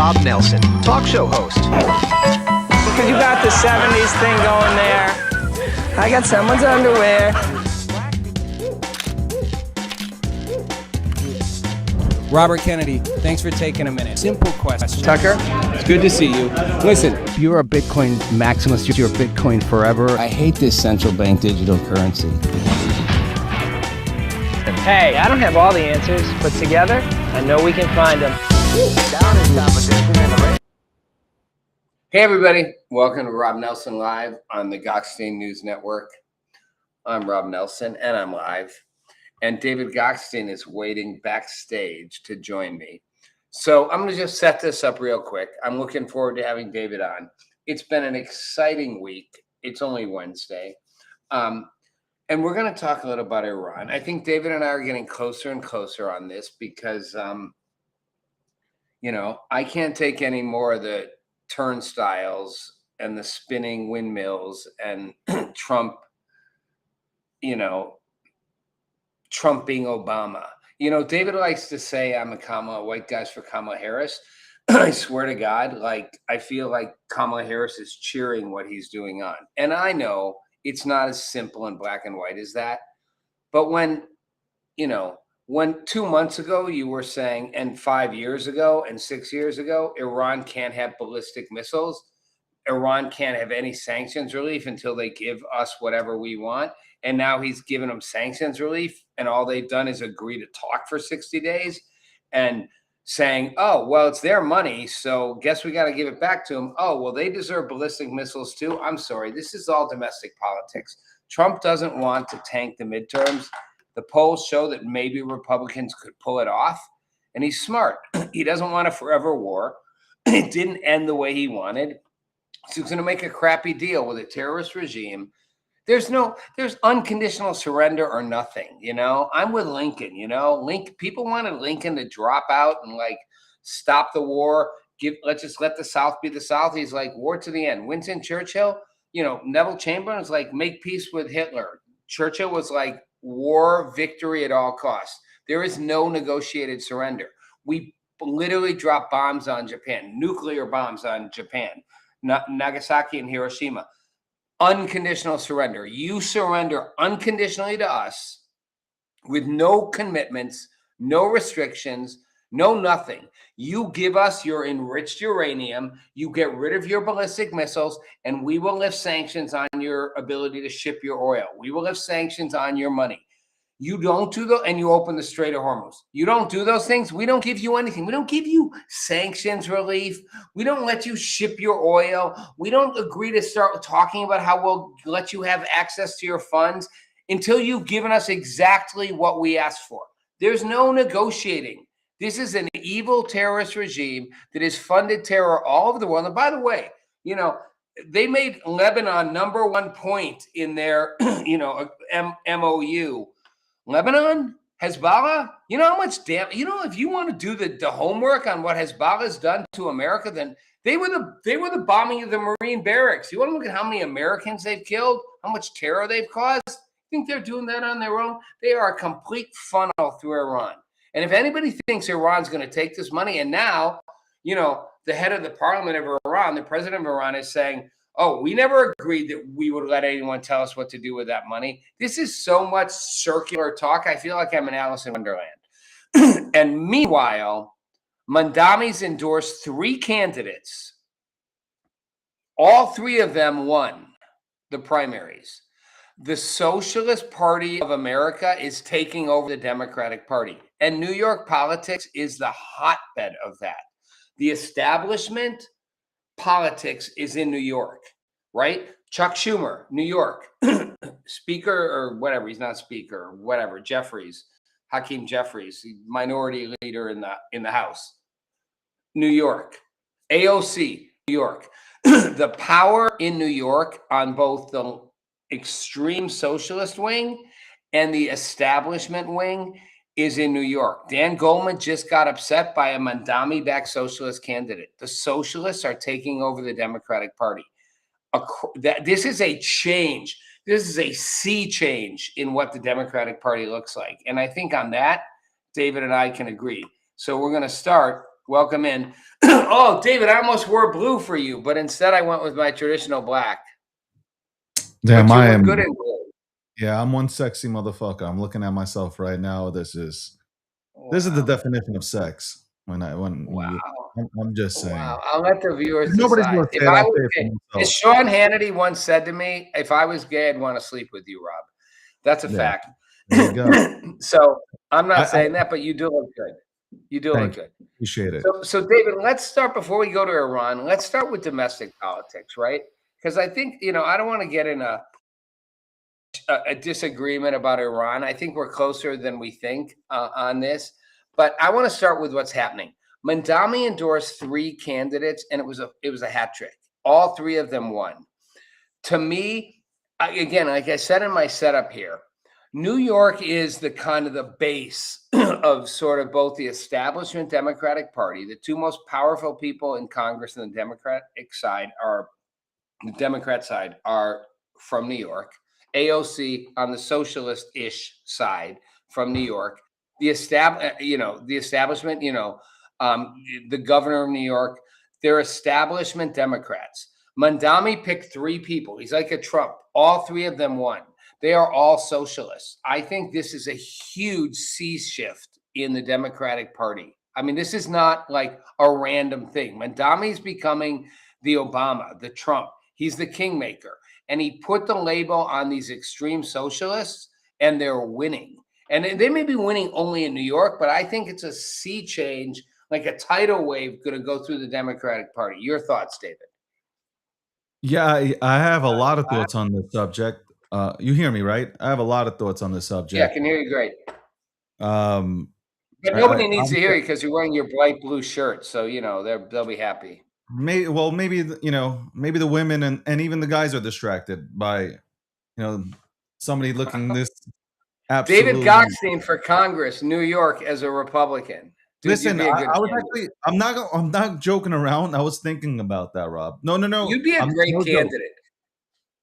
Rob Nelson, talk show host. Because you got the 70s thing going there. I got someone's underwear. Robert Kennedy, thanks for taking a minute. Simple question. Tucker, it's good to see you. Listen, you're a Bitcoin maximalist. You're Bitcoin forever. I hate this central bank digital currency. Hey, I don't have all the answers, but together, I know we can find them. hey everybody, welcome to Rob Nelson Live on the Gokhshtein News Network. I'm Rob Nelson and I'm live. And David Gokhshtein is waiting backstage to join me. So I'm going to just set this up real quick. I'm looking forward to having David on. It's been an exciting week. It's only Wednesday. And we're going to talk a little about Iran. I think David and I are getting closer and closer on this because, I can't take any more of the turnstiles and the spinning windmills and Trump, trumping Obama. David likes to say I'm a white guys for Kamala Harris. I swear to God, I feel like Kamala Harris is cheering what he's doing on. And I know it's not as simple and black and white as that. But when 2 months ago you were saying, and 5 years ago and 6 years ago, Iran can't have ballistic missiles. Iran can't have any sanctions relief until they give us whatever we want. And now he's given them sanctions relief. And all they've done is agree to talk for 60 days and saying, oh, well, it's their money. So guess we got to give it back to them. Oh, well, they deserve ballistic missiles too. I'm sorry. This is all domestic politics. Trump doesn't want to tank the midterms. The polls show that maybe Republicans could pull it off. And he's smart. He doesn't want a forever war. It didn't end the way he wanted. So he's going to make a crappy deal with a terrorist regime. There's unconditional surrender or nothing, I'm with Lincoln, people wanted Lincoln to drop out and stop the war. Let's just let the South be the South. He's like, war to the end. Winston Churchill, Neville Chamberlain was like, make peace with Hitler. Churchill was like, war, victory at all costs. There is no negotiated surrender. We literally dropped bombs on Japan, nuclear bombs on Japan, Nagasaki and Hiroshima. Unconditional surrender. You surrender unconditionally to us with no commitments, no restrictions, no nothing. You give us your enriched uranium, you get rid of your ballistic missiles, and we will lift sanctions on your ability to ship your oil. We will lift sanctions on your money. You don't do those, and you open the Strait of Hormuz. You don't do those things, we don't give you anything. We don't give you sanctions relief. We don't let you ship your oil. We don't agree to start talking about how we'll let you have access to your funds until you've given us exactly what we asked for. There's no negotiating. This is an evil terrorist regime that has funded terror all over the world. And by the way, they made Lebanon number 1 point in their, MOU. Lebanon, Hezbollah, how much if you want to do the homework on what Hezbollah has done to America, then they were the bombing of the Marine barracks. You want to look at how many Americans they've killed, how much terror they've caused? You think they're doing that on their own? They are a complete funnel through Iran. And if anybody thinks Iran's going to take this money, and now, the head of the parliament of Iran, the president of Iran is saying, oh, we never agreed that we would let anyone tell us what to do with that money. This is so much circular talk. I feel like I'm in Alice in Wonderland. And meanwhile, Mandami's endorsed 3 candidates. All 3 of them won the primaries. The Socialist Party of America is taking over the Democratic Party. And New York politics is the hotbed of that. The establishment politics is in New York, right? Chuck Schumer, New York, speaker or whatever. He's not speaker or whatever. Hakeem Jeffries, minority leader in the House. New York, AOC, New York. The power in New York on both the extreme socialist wing and the establishment wing is in New York. Dan Goldman just got upset by a Mandami-backed socialist candidate. The socialists are taking over the Democratic Party. This is a change. This is a sea change in what the Democratic Party looks like. And I think on that, David and I can agree. So we're going to start Welcome in. Oh, David, I almost wore blue for you, but instead I went with my traditional black. Damn, But you I look good am. in blue. Yeah, I'm one sexy motherfucker. I'm looking at myself right now. This is the Wow. definition of sex. When Wow. you, I'm just Wow. saying. I'll let the viewers If nobody's decide. gonna If say it, I I'll was say it for gay, as myself. Sean Hannity once said to me, if I was gay, I'd want to sleep with you, Rob. That's a Yeah, fact. there you go. So I'm I not saying that, but you do look good. You do look thank you. good. Appreciate it. So David, let's start before we go to Iran. Let's start with domestic politics, right? Because I think, I don't want to get in a disagreement about Iran. I think we're closer than we think on this, but I want to start with what's happening. Mandami endorsed 3 candidates, and it was a hat trick. All 3 of them won. To me, again, like I said in my setup here, New York is the kind of the base of sort of both the establishment Democratic Party. The 2 most powerful people in Congress on the Democratic side are from New York. AOC on the socialist-ish side from New York. The establishment, the governor of New York, they're establishment Democrats. Mandami picked 3 people. He's like a Trump. All 3 of them won. They are all socialists. I think this is a huge sea shift in the Democratic Party. I mean, this is not like a random thing. Mandami's becoming the Obama, the Trump. He's the kingmaker. And he put the label on these extreme socialists, and they're winning. And they may be winning only in New York, but I think it's a sea change, like a tidal wave going to go through the Democratic Party. Your thoughts, David? Yeah, I have a lot of thoughts on this subject. You hear me, right? I have a lot of thoughts on this Yeah, I subject. can hear you great. Um, But nobody needs to hear you because you're wearing your bright blue shirt. So, they'll be happy. maybe maybe the women and even the guys are distracted by somebody looking this David absolutely. Goxstein for Congress, New York, as a Republican. Dude, Listen, you'd be a good I was candidate. actually I'm not joking around. I was thinking about that, Rob. No. You'd be a great No joke. candidate.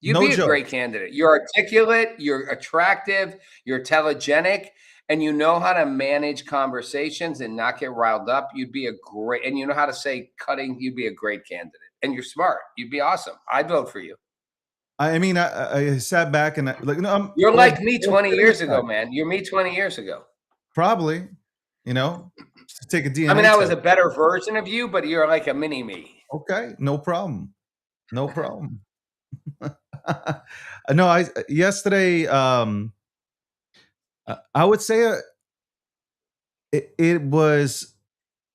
You'd No be a joke. great candidate. You're articulate, you're attractive, you're telegenic, and you know how to manage conversations and not get riled up. And you know how to say cutting. You'd be a great candidate. And you're smart. You'd be awesome. I'd vote for you. I mean, I sat back and You're like me 20 years ago, man. You're me 20 years ago. Probably, just take a DNA I mean, I was a test. better version of you, but you're like a mini me. Okay, no problem. No problem. No, I yesterday. I would say it was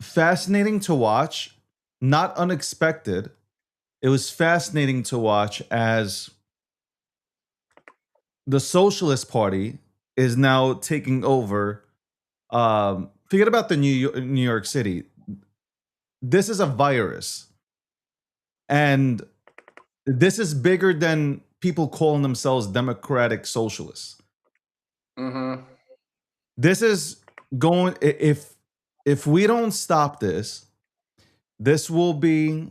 fascinating to watch, not unexpected. It was fascinating to watch as the Socialist Party is now taking over. Forget about the New York City. This is a virus, and this is bigger than people calling themselves democratic socialists. Mm-hmm. This is going if we don't stop this, this will be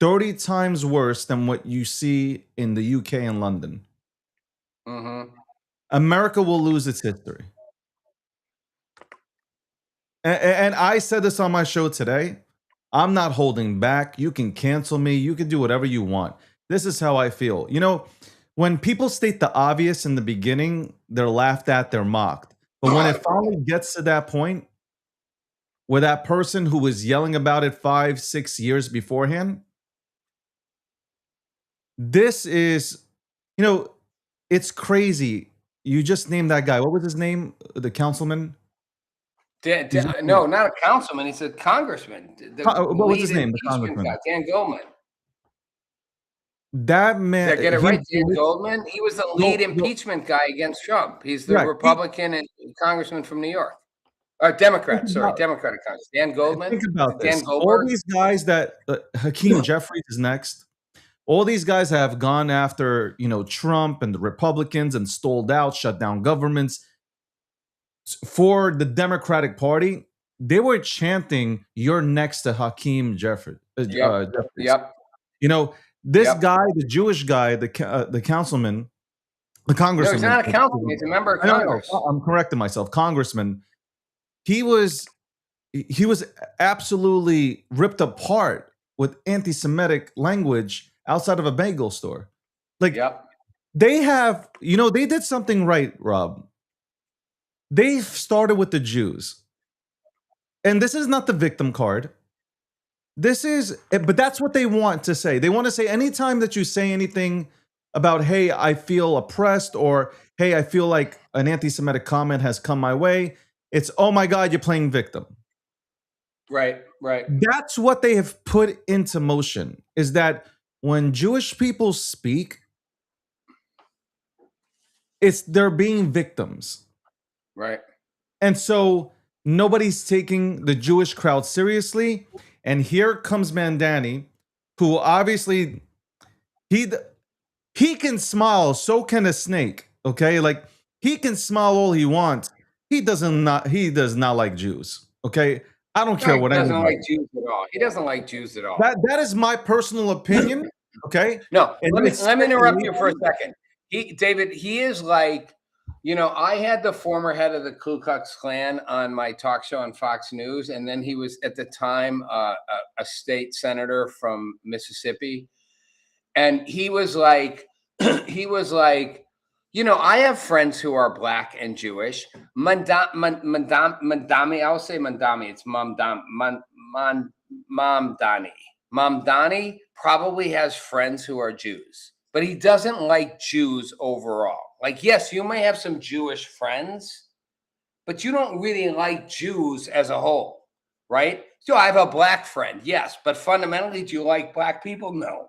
30 times worse than what you see in the UK and London. Mm-hmm. America will lose its history. And I said this on my show today. I'm not holding back. You can cancel me. You can do whatever you want. This is how I feel. When people state the obvious in the beginning, they're laughed at, they're mocked. But when it finally gets to that point where that person who was yelling about it 5-6 years beforehand, this is, it's crazy. You just named that guy. What was his name? The councilman? No, not a councilman. He's a congressman. What was his name? The Impeachment congressman. guy, Dan Goldman. That man. Did I get it right? Dan Goldman? He was the lead impeachment guy against Trump. He's the Republican and congressman from New York. Or Democrat, sorry, Democratic Congress. Dan Goldman. Think about this. Dan Goldberg. All these guys that Hakeem Jeffries is next. All these guys have gone after, Trump and the Republicans and stalled out, shut down governments. For the Democratic Party, they were chanting, "You're next to Hakeem Jeffries." Yep. This guy, the Jewish guy, the councilman, the congressman. No, he's not a councilman. He's a member of Congress. I'm correcting myself. Congressman. He was he was absolutely ripped apart with anti-Semitic language outside of a bagel store. Like Yep. they have, they did something right, Rob. They started with the Jews. And this is not the victim card. But that's what they want to say. They want to say anytime that you say anything about, hey, I feel oppressed, or hey, I feel like an anti-Semitic comment has come my way, it's, oh my God, you're playing victim. Right. That's what they have put into motion, is that when Jewish people speak, they're being victims. Right. And so nobody's taking the Jewish crowd seriously. And here comes Mandani, who obviously he can smile, so can a snake. Okay, like he can smile all he wants. He does not like Jews. Okay, I don't care what He doesn't anybody. like Jews at all. He doesn't like Jews at all. That is my personal opinion. Okay. No, And let me interrupt you for a second. David, he is like, I had the former head of the Ku Klux Klan on my talk show on Fox News, and then he was at the time a state senator from Mississippi, and he was like, I have friends who are black and Jewish. Mandami, I'll say Mandami. It's Mamdani. Mamdani probably has friends who are Jews, but he doesn't like Jews overall. Like, yes, you may have some Jewish friends, but you don't really like Jews as a whole, right? So I have a black friend, yes, but fundamentally, do you like black people? No.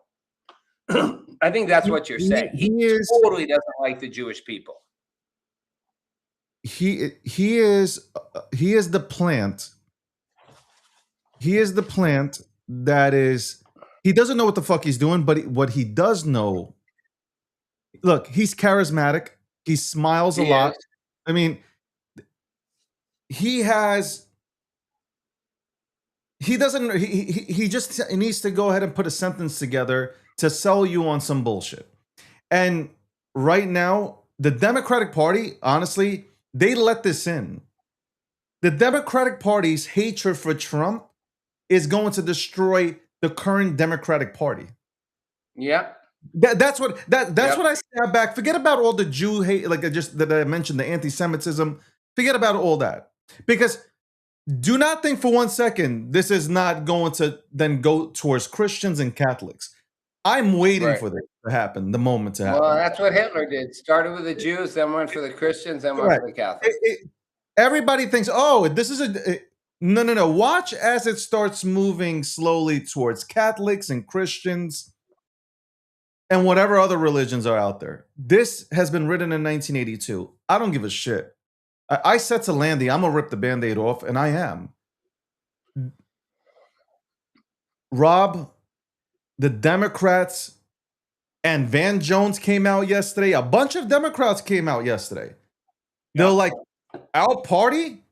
I think that's what you're saying. He totally doesn't like the Jewish people. He is the plant. He is the plant that is. He doesn't know what the fuck he's doing, but what he does know. Look, he's charismatic. He smiles a lot. I mean, he doesn't. He just needs to go ahead and put a sentence together to sell you on some bullshit. And right now, the Democratic Party, honestly, they let this in. The Democratic Party's hatred for Trump is going to destroy the current Democratic Party. Yeah. That's what I stab back. Forget about all the Jew hate, like that I mentioned, the anti-Semitism. Forget about all that. Because do not think for 1 second this is not going to then go towards Christians and Catholics. I'm waiting for this to happen, the moment to happen. Well, that's what Hitler did. Started with the Jews, then went for the Christians, then went for the Catholics. Everybody thinks, oh, this is no. Watch as it starts moving slowly towards Catholics and Christians and whatever other religions are out there. This has been written in 1982. I don't give a shit. I said to Landy, I'm going to rip the Band-Aid off, and I am. Rob, the Democrats and Van Jones came out yesterday. A bunch of Democrats came out yesterday. They're like, our party?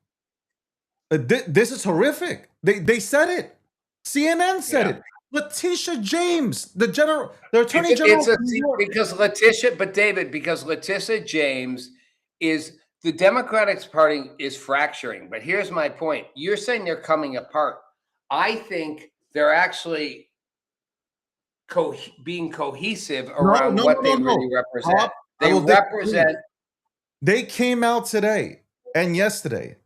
This is horrific. They said it. CNN said it. Letitia James, the attorney general. Because Letitia James is the Democratic Party is fracturing. But here's my point. You're saying they're coming apart. I think they're actually being cohesive around what they really represent. They represent. They came out today and yesterday.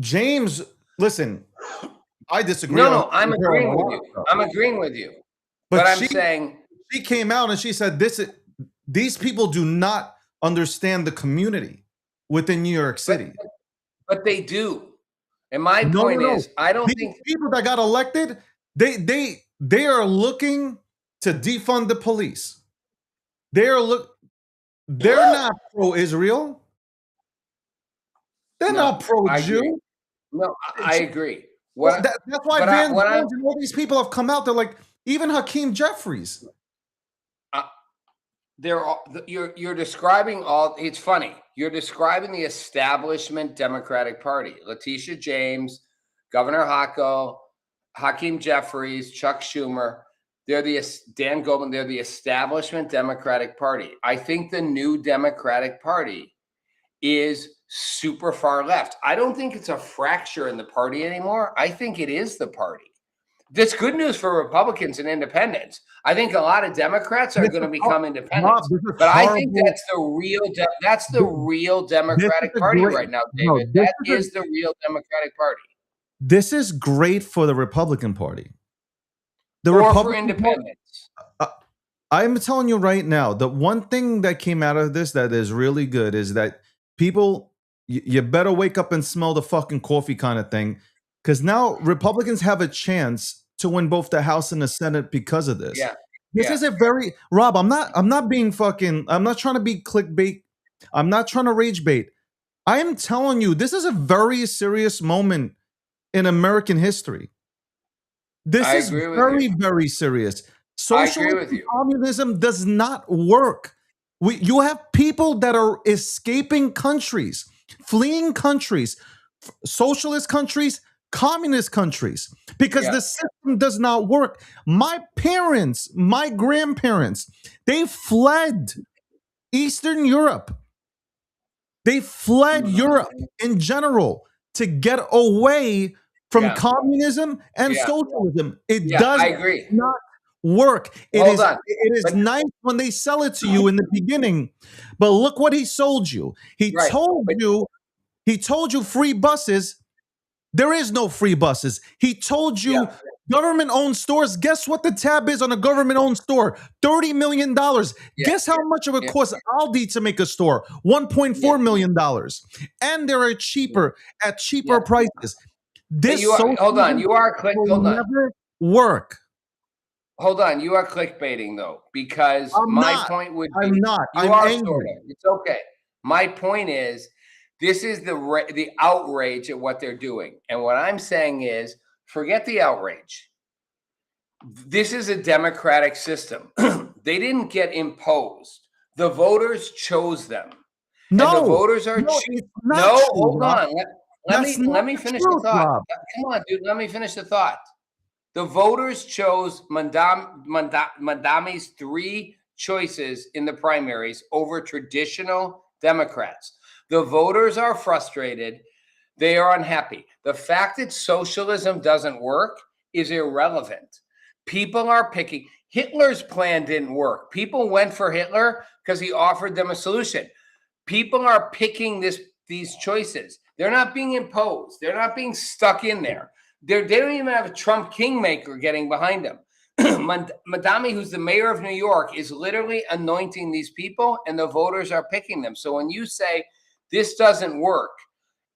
James, listen, I disagree. No, I'm agreeing with you. I'm agreeing with you. But I'm saying she came out and she said these people do not understand the community within New York City. But they do. And my point is, I don't think people that got elected, they are looking to defund the police. They're not pro-Israel. They're not pro-Jew. No, I agree. That's why Van Jones and all these people have come out. They're like, even Hakeem Jeffries. You're describing all. It's funny. You're describing the establishment Democratic Party. Letitia James, Governor Hochul, Hakeem Jeffries, Chuck Schumer. Dan Goldman. They're the establishment Democratic Party. I think the new Democratic Party is super far left. I don't think it's a fracture in the party anymore. I think it is the party. That's good news for Republicans and independents. I think a lot of Democrats are going to become independents, but I think that's the real Democratic Party right now, David. That is the real Democratic Party. This is great for the Republican Party. Or for independents. I'm telling you right now, the one thing that came out of this that is really good is that people, you better wake up and smell the fucking coffee kind of thing. Because now Republicans have a chance to win both the House and the Senate because of this. Yeah. This is a very Rob. I'm not being fucking. I'm not trying to be clickbait. I'm not trying to rage bait. I am telling you, this is a very serious moment in American history. This is very, very serious. Socialism and communism does not work. You have people that are escaping countries, fleeing countries, socialist countries, communist countries, because the system does not work. My parents, my grandparents, they fled Eastern Europe. They fled Europe in general to get away from communism and socialism. It does not work. It is nice when they sell it to you in the beginning, but look what he sold you. He told you free buses. There is no free buses. He told you government-owned stores. Guess what the tab is on a government-owned store? $30 million. Guess how much of it costs Aldi to make a store? $1.4 million. And they're cheaper at cheaper prices. This hold on. You are never work. Hold on. You are clickbaiting though, because point would be I'm not. You I'm are angry. sort of. It's okay. My point is, this is the outrage at what they're doing. And what I'm saying is, forget the outrage. This is a democratic system. They didn't get imposed. The voters chose them. No, and the voters are hold on. Let me finish the thought. Rob. Come on, dude. Let me finish the thought. The voters chose Mandami's 3 choices in the primaries over traditional Democrats. The voters are frustrated. They are unhappy. The fact that socialism doesn't work is irrelevant. People are picking. Hitler's plan didn't work. People went for Hitler because he offered them a solution. People are picking these choices. They're not being imposed. They're not being stuck in there. They don't even have a Trump kingmaker getting behind them. Madami, who's the mayor of New York, is literally anointing these people, and the voters are picking them. So when you say this doesn't work,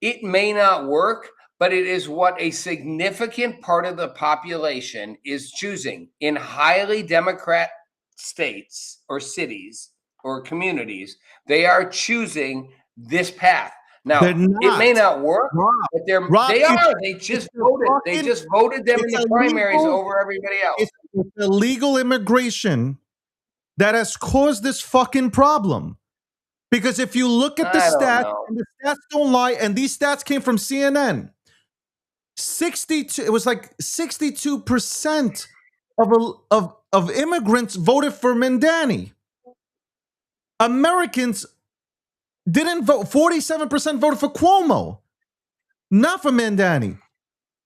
it may not work, but it is what a significant part of the population is choosing. In highly Democrat states or cities or communities, they are choosing this path. Now, it may not work, but they are. They just voted. They just voted them in the primaries over everybody else. It's illegal immigration that has caused this fucking problem. Because if you look at the stats, and the stats don't lie, and these stats came from CNN, 62% of immigrants voted for Mandani. Americans didn't vote. 47% voted for Cuomo, not for Mandani.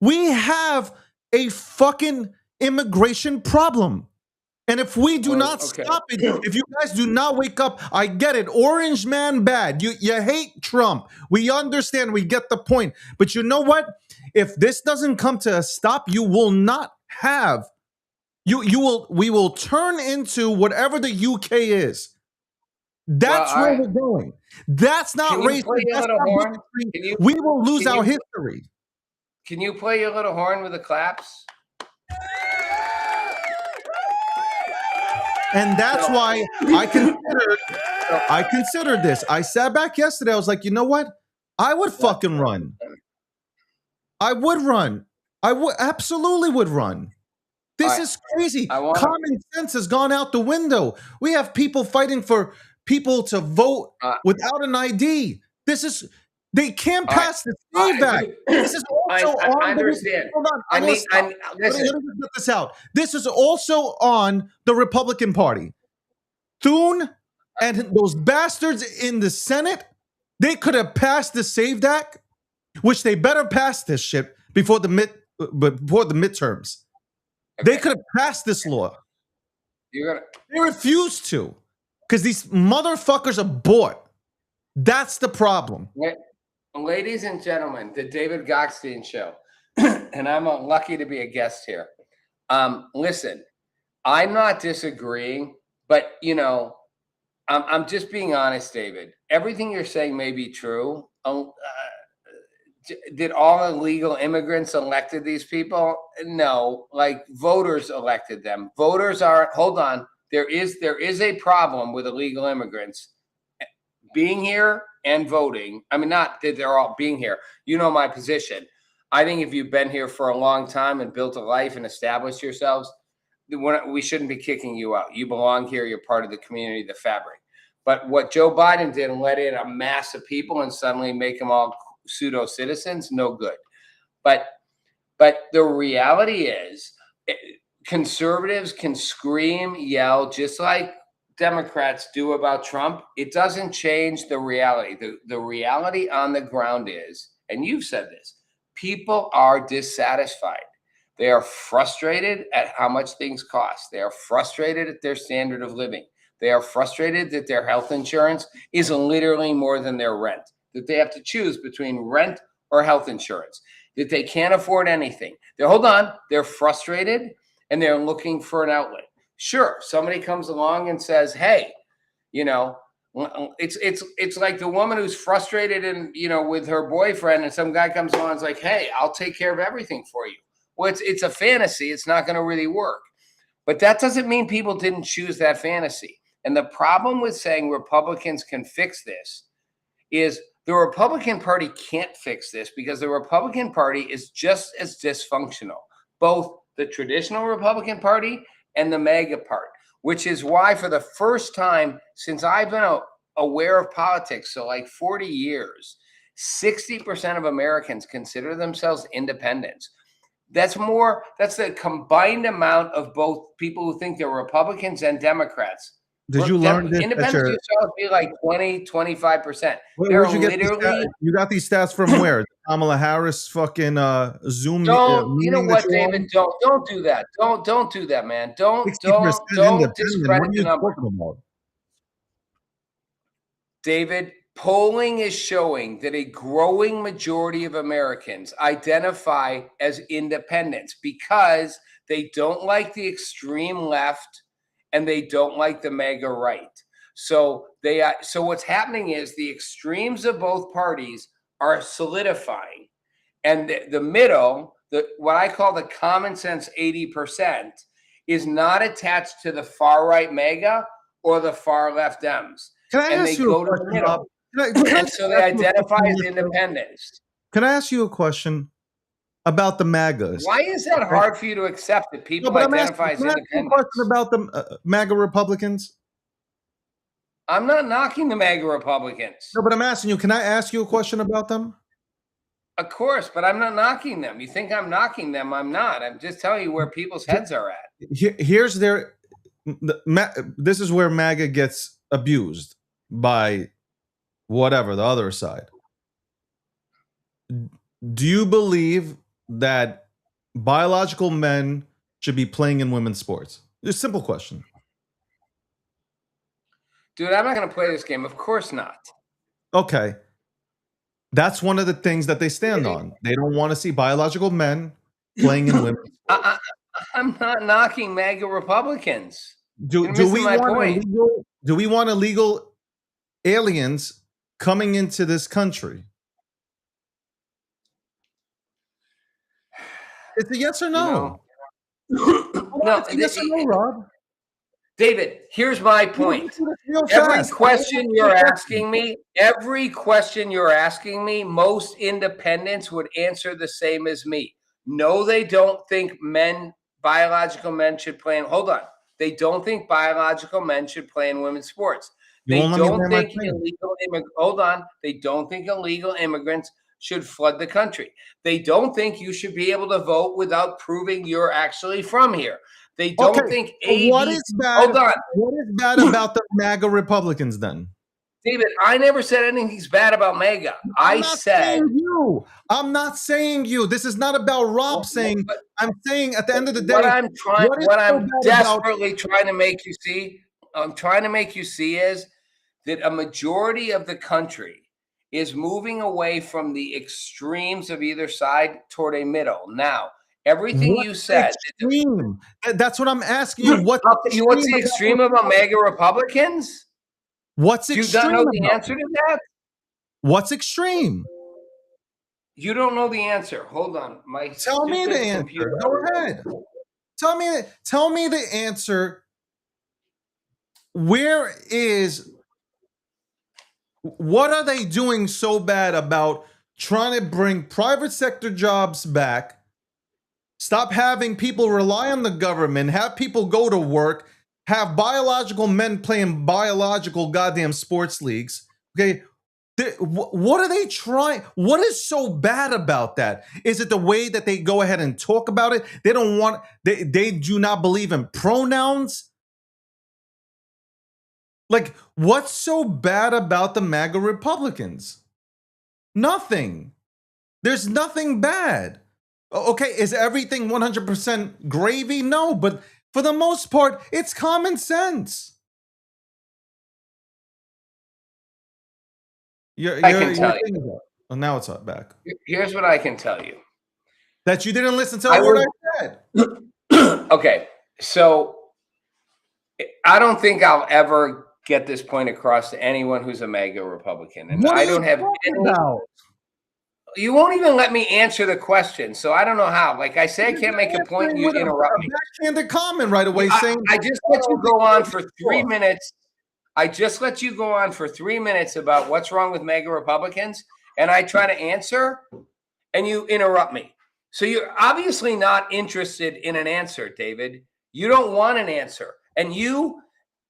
We have a fucking immigration problem. And if we do not stop it, if you guys do not wake up, I get it. Orange man bad. You hate Trump. We understand. We get the point. But you know what? If this doesn't come to a stop, you will not have. We will turn into whatever the UK is. That's where we're going. That's not racist. That's not history. We will lose our history. Can you play your little horn with the claps? And that's why I considered this. I sat back yesterday. I was like, you know what? I would fucking run. I would run. I would absolutely would run. This is crazy. Common sense has gone out the window. We have people fighting for people to vote without an ID. They can't pass the state back. This is also on. I understand. Hold on. Let me get this out. This is also on the Republican Party. Thune and those bastards in the Senate They could have passed the SAVE Act, which they better pass this shit before the midterms. Okay. They could have passed this law. You're gonna. They refused to because these motherfuckers are bought. That's the problem. Ladies and gentlemen, the David Goxstein Show, and I'm lucky to be a guest here. Listen, I'm not disagreeing, but I'm just being honest, David. Everything you're saying may be true. Did all illegal immigrants elected these people? No, like voters elected them. Voters are. Hold on. There is a problem with illegal immigrants being here and voting. I mean, not that they're all being here. You know my position. I think if you've been here for a long time and built a life and established yourselves, we shouldn't be kicking you out. You belong here. You're part of the community, the fabric. But what Joe Biden did and let in a mass of people and suddenly make them all pseudo citizens, no good. But the reality is, conservatives can scream, yell, just like Democrats do about Trump. It doesn't change the reality. The reality on the ground is, and you've said this, people are dissatisfied. They are frustrated at how much things cost. They are frustrated at their standard of living. They are frustrated that their health insurance is literally more than their rent, that they have to choose between rent or health insurance, that they can't afford anything. They're frustrated and they're looking for an outlet. Sure, somebody comes along and says, hey, it's like the woman who's frustrated and, with her boyfriend, and some guy comes along and is like, hey, I'll take care of everything for you. Well, it's a fantasy. It's not going to really work. But that doesn't mean people didn't choose that fantasy. And the problem with saying Republicans can fix this is the Republican Party can't fix this because the Republican Party is just as dysfunctional, both the traditional Republican Party and the MAGA part, which is why for the first time since I've been aware of politics, so like 40 years, 60% of Americans consider themselves independents. That's the combined amount of both people who think they're Republicans and Democrats. Did you learn this? Independents used to be like 20, 25%. Where'd you get these stats? You got these stats from where? Kamala Harris fucking Zoom. You know what, David? Don't do that. Don't do that, man. Don't discredit the number. David, polling is showing that a growing majority of Americans identify as independents because they don't like the extreme left and they don't like the MAGA right. So what's happening is the extremes of both parties are solidifying, and the middle, what I call the common sense 80%, is not attached to the far right MAGA or the far left Dems. Can I ask you a question, Rob? And so they identify as independents. Can I ask you a question about the MAGAs? Why is that hard for you to accept that people identify as independents? Can I ask you a question about the MAGA Republicans? I'm not knocking the MAGA Republicans. No, but I'm asking you, can I ask you a question about them? Of course, but I'm not knocking them. You think I'm knocking them? I'm not. I'm just telling you where people's heads are at. This is where MAGA gets abused by whatever, the other side. Do you believe that biological men should be playing in women's sports? It's a simple question. Dude, I'm not going to play this game. Of course not. Okay. That's one of the things that they stand on. They don't want to see biological men playing in women's sports. I'm not knocking MAGA Republicans. Do we want illegal aliens coming into this country? It's a yes or no. No, it's a yes or no, Rob. David, here's my point. Every question you're asking me, most independents would answer the same as me. No, they don't think biological men should play in. Hold on. They don't think biological men should play in women's sports. They don't think illegal immigrants should flood the country. They don't think you should be able to vote without proving you're actually from here. They don't think what is bad? Hold on. What is bad about the MAGA Republicans then? David, I never said anything's bad about MAGA. I said you. I'm not saying you. This is not about Rob saying. I'm saying at the end of the day, what I'm about desperately trying to make you see, I'm trying to make you see is that a majority of the country is moving away from the extremes of either side toward a middle. Now, everything you said. extreme? That's what I'm asking you. What's the extreme about MAGA Republicans? What's Do you extreme? not know the about answer to that? What's extreme? You don't know the answer. Hold on. Tell me the answer. Computer. Go ahead. Tell me the answer. What are they doing so bad about trying to bring private sector jobs back? Stop having people rely on the government, have people go to work, have biological men playing biological goddamn sports leagues. Okay. What are they trying? What is so bad about that? Is it the way that they go ahead and talk about it? They don't want, they do not believe in pronouns. Like, what's so bad about the MAGA Republicans? Nothing. There's nothing bad. Okay, is everything 100% gravy? No, but for the most part, it's common sense. I can tell you. Well, now it's back. Here's what I can tell you. That you didn't listen to a word I said. Okay, so I don't think I'll ever get this point across to anyone who's a MAGA Republican. And I don't have any. You won't even let me answer the question, so I don't know how. Like I say, I can't make a point, and you interrupt me. Backhanded comment right away saying, I just let you go on for 3 minutes. I just let you go on for 3 minutes about what's wrong with MAGA Republicans, and I try to answer, and you interrupt me. So you're obviously not interested in an answer, David. You don't want an answer. And you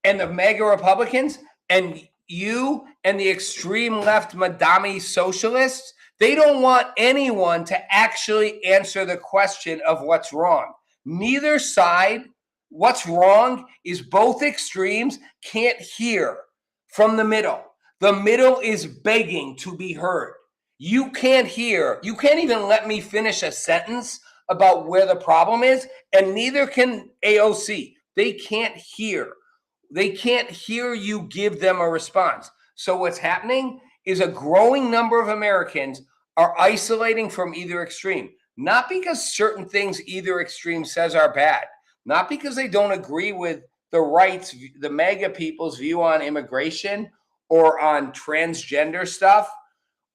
and the MAGA Republicans and you and the extreme left Madami socialists, they don't want anyone to actually answer the question of what's wrong. Neither side, what's wrong is both extremes can't hear from the middle. The middle is begging to be heard. You can't hear. You can't even let me finish a sentence about where the problem is, and neither can AOC. They can't hear. They can't hear you give them a response. So what's happening is a growing number of Americans are isolating from either extreme, not because certain things either extreme says are bad, not because they don't agree with the rights, the MAGA people's view on immigration or on transgender stuff,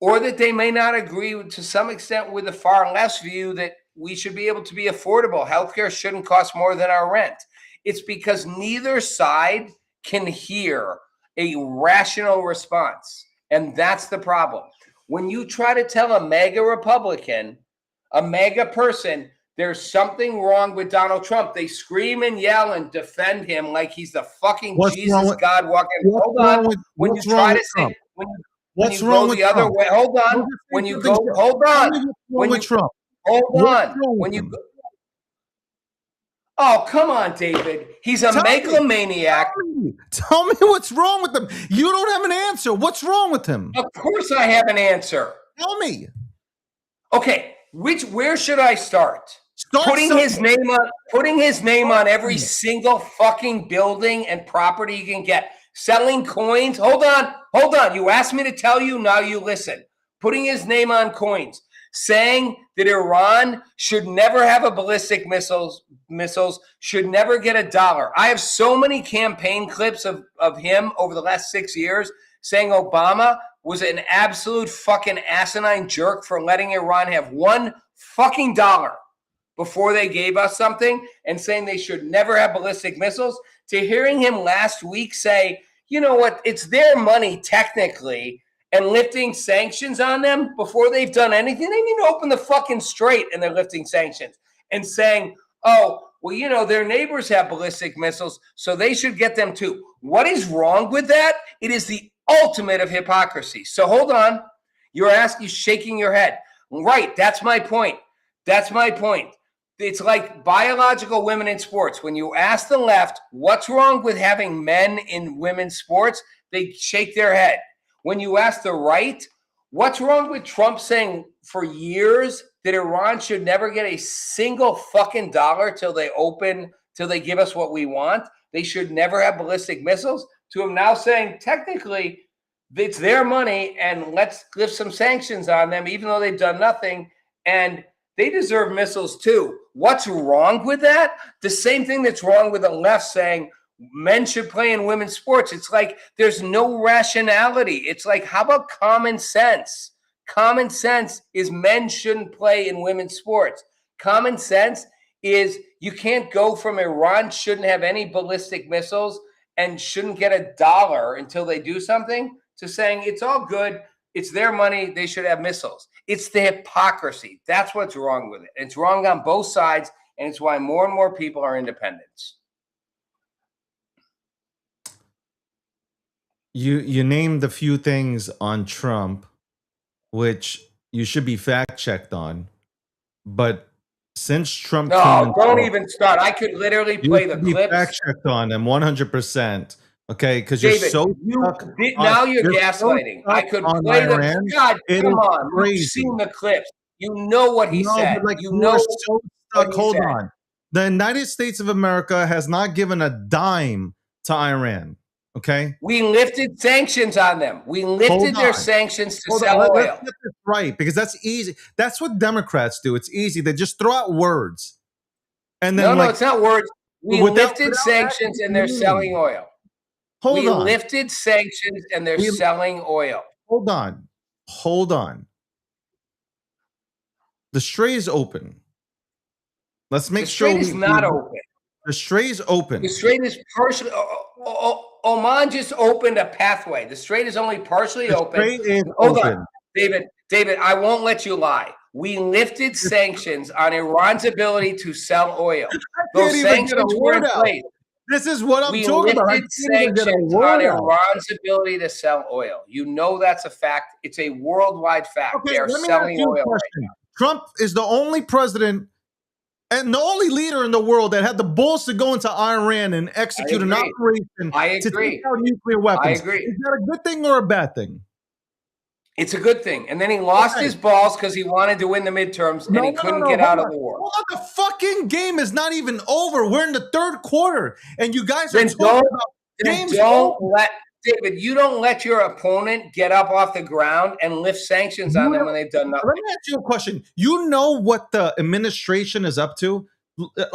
or that they may not agree to some extent with the far left view that we should be able to be affordable. Healthcare shouldn't cost more than our rent. It's because neither side can hear a rational response. And that's the problem. When you try to tell a MAGA Republican, a MAGA person, there's something wrong with Donald Trump, they scream and yell and defend him like he's the fucking Jesus God walking. Hold on. When you try to say, when you go the other way, hold on. When you go, hold on. When you Trump, hold on. When you go. Oh, come on, David. He's a megalomaniac. Tell me what's wrong with him. You don't have an answer. What's wrong with him? Of course I have an answer. Tell me. Okay, where should I start? Putting his name on every single fucking building and property you can get. Selling coins. Hold on. You asked me to tell you, now you listen. Putting his name on coins. Saying that Iran should never have a ballistic missiles, should never get $1. I have so many campaign clips of him over the last 6 years saying Obama was an absolute fucking asinine jerk for letting Iran have $1 fucking before they gave us something, and saying they should never have ballistic missiles, to hearing him last week say, you know what, it's their money technically, and lifting sanctions on them before they've done anything. They need to open the fucking strait and they're lifting sanctions, and saying, oh, well, you know, their neighbors have ballistic missiles, so they should get them too. What is wrong with that? It is the ultimate of hypocrisy. So hold on. You're shaking your head. Right, that's my point. It's like biological women in sports. When you ask the left, what's wrong with having men in women's sports? They shake their head. when you ask the right, what's wrong with Trump saying for years that Iran should never get a single fucking dollar till they give us what we want? They should never have ballistic missiles. To him now saying, technically, it's their money and let's lift some sanctions on them, even though they've done nothing. And they deserve missiles too. What's wrong with that? The same thing that's wrong with the left saying men should play in women's sports. It's like there's no rationality. It's like, how about common sense? Common sense is men shouldn't play in women's sports. Common sense is you can't go from Iran shouldn't have any ballistic missiles and shouldn't get a dollar until they do something to saying it's all good. It's their money. They should have missiles. It's the hypocrisy. That's what's wrong with it. It's wrong on both sides, and it's why more and more people are independents. You named a few things on Trump, which you should be fact checked on, but since Trump No, don't even start. I could literally play the clips. Fact checked on them 100%. Okay, because you're David, so now you're gaslighting. I could play the God. Come on, crazy. you've seen the clips. You know what he said. But like, you know so stuck. Hold on. The United States of America has not given a dime to Iran. Okay, we lifted sanctions on them. We lifted their sanctions to sell oil. Let's get this right, because that's easy. That's what Democrats do. It's easy. They just throw out words, and then no, it's not words. We lifted sanctions and they're selling oil. We lifted sanctions and they're selling oil. Hold on. The Strait is open. Let's make sure the Strait is not open. The Strait is open. The Strait is partially. Oman just opened a pathway. The Strait is only partially open. Hold on, David. I won't let you lie. We lifted sanctions on Iran's ability to sell oil. Those sanctions were in place. This is what I'm talking about. We lifted sanctions on Iran's ability to sell oil. You know that's a fact. It's a worldwide fact. Okay, they are selling oil right now. Trump is the only president and the only leader in the world that had the balls to go into Iran and execute an operation to take out nuclear weapons. I agree. Is that a good thing or a bad thing? It's a good thing. And then he lost his balls because he wanted to win the midterms and he couldn't get out of the war. Hold on, the fucking game is not even over. We're in the third quarter, and you guys are talking about games. David, you don't let your opponent get up off the ground and lift sanctions on them when they've done nothing. Let me ask you a question. You know what the administration is up to?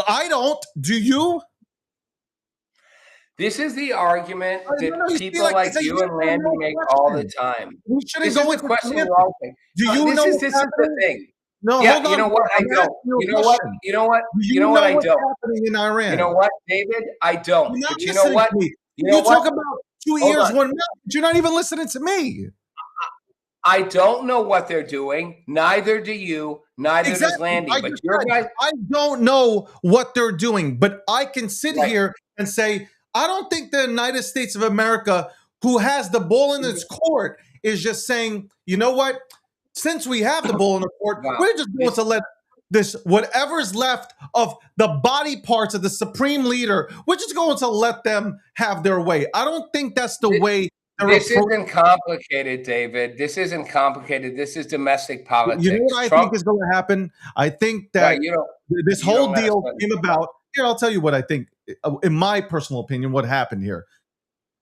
I don't. Do you? This is the argument that people like you and Landy make all the time. This is the question you're all thinking. Do you know this is the thing. No, yeah, hold on. You know what? I don't. You know what? You know what? You know what? I don't. Happening in Iran? You know what, David? I don't. But you know what? You talk about 2 ears, 1 mouth, but you're not even listening to me. I don't know what they're doing. Neither do you. Neither does Landy. But your guys, I don't know what they're doing, but I can sit here and say, I don't think the United States of America, who has the ball in its court, is just saying, you know what? Since we have the ball in the court, we're just going to let this, whatever's left of the body parts of the supreme leader, we're just going to let them have their way. I don't think that's the way. This isn't complicated, David. This isn't complicated. This is domestic politics. You know what I think is going to happen? I think that this whole deal came about. Here, I'll tell you what I think. In my personal opinion, what happened here.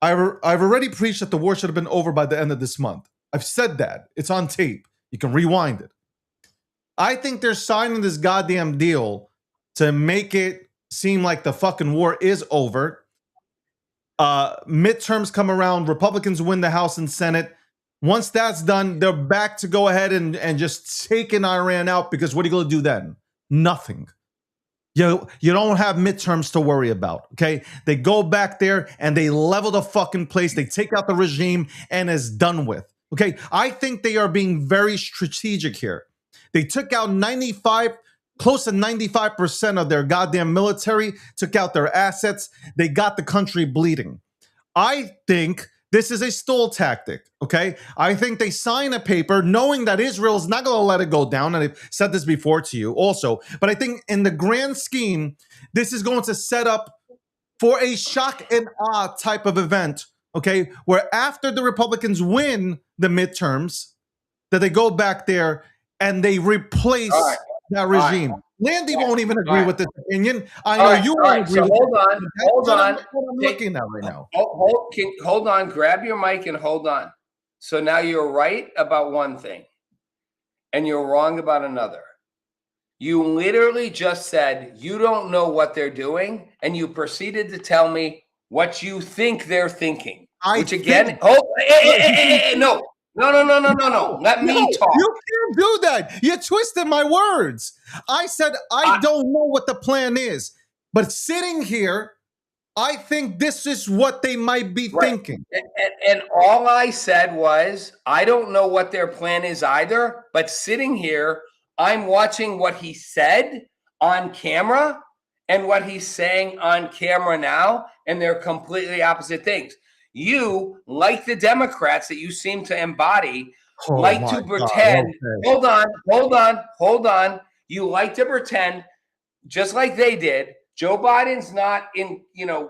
I've already preached that the war should have been over by the end of this month. I've said that. It's on tape. You can rewind it. I think they're signing this goddamn deal to make it seem like the fucking war is over. Midterms come around. Republicans win the House and Senate. Once that's done, they're back to go ahead and just taking Iran out, because what are you going to do then? Nothing. You don't have midterms to worry about, okay? They go back there and they level the fucking place. They take out the regime and it's done with, okay? I think they are being very strategic here. They took out close to 95% of their goddamn military, took out their assets. They got the country bleeding. I think this is a stall tactic, okay? I think they sign a paper knowing that Israel is not going to let it go down, and I've said this before to you also, but I think in the grand scheme, this is going to set up for a shock and awe type of event, okay, where after the Republicans win the midterms, that they go back there and they replace All right. that right. regime. Landy won't even agree All right. with this opinion. I All know right, you all won't right. agree So with hold it. on, But hold that's on. what I'm looking at right now. Hold on. Grab your mic and hold on. So now you're right about one thing, and you're wrong about another. You literally just said you don't know what they're doing, and you proceeded to tell me what you think they're thinking. Which again, no. Let me talk. You can't do that. You twisted my words. I said I don't know what the plan is, but sitting here, I think this is what they might be thinking. And all I said was, I don't know what their plan is either, but sitting here, I'm watching what he said on camera and what he's saying on camera now, and they're completely opposite things. You, like the Democrats that you seem to embody, like to pretend. Hold on. You like to pretend, just like they did. Joe Biden's not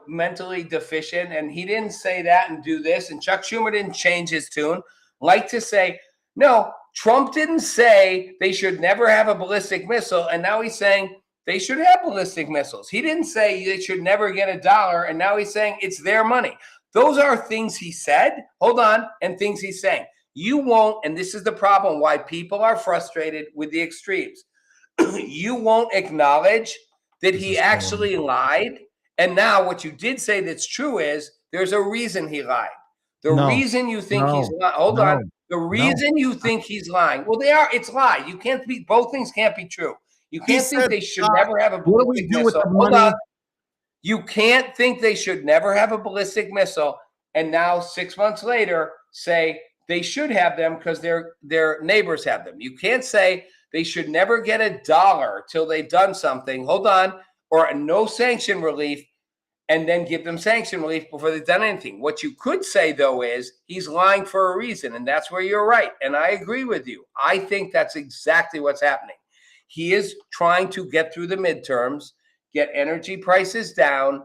mentally deficient, and he didn't say that and do this, and Chuck Schumer didn't change his tune. Like to say, no, Trump didn't say they should never have a ballistic missile, and now he's saying they should have ballistic missiles. He didn't say they should never get $1, and now he's saying it's their money. Those are things he said, and things he's saying. You won't, and this is the problem why people are frustrated with the extremes. You won't acknowledge that he actually lied. And now what you did say that's true is there's a reason he lied. The reason you think he's lying. The reason you think he's lying. Well, it's lie. You can't be, both things can't be true. You can't think they should never have a ballistic missile. Hold on. You can't think they should never have a ballistic missile. And now 6 months later say they should have them because their neighbors have them. You can't say they should never get $1 till they've done something. Hold on. Or no sanction relief, and then give them sanction relief before they've done anything. What you could say, though, is he's lying for a reason, and that's where you're right. And I agree with you. I think that's exactly what's happening. He is trying to get through the midterms, get energy prices down,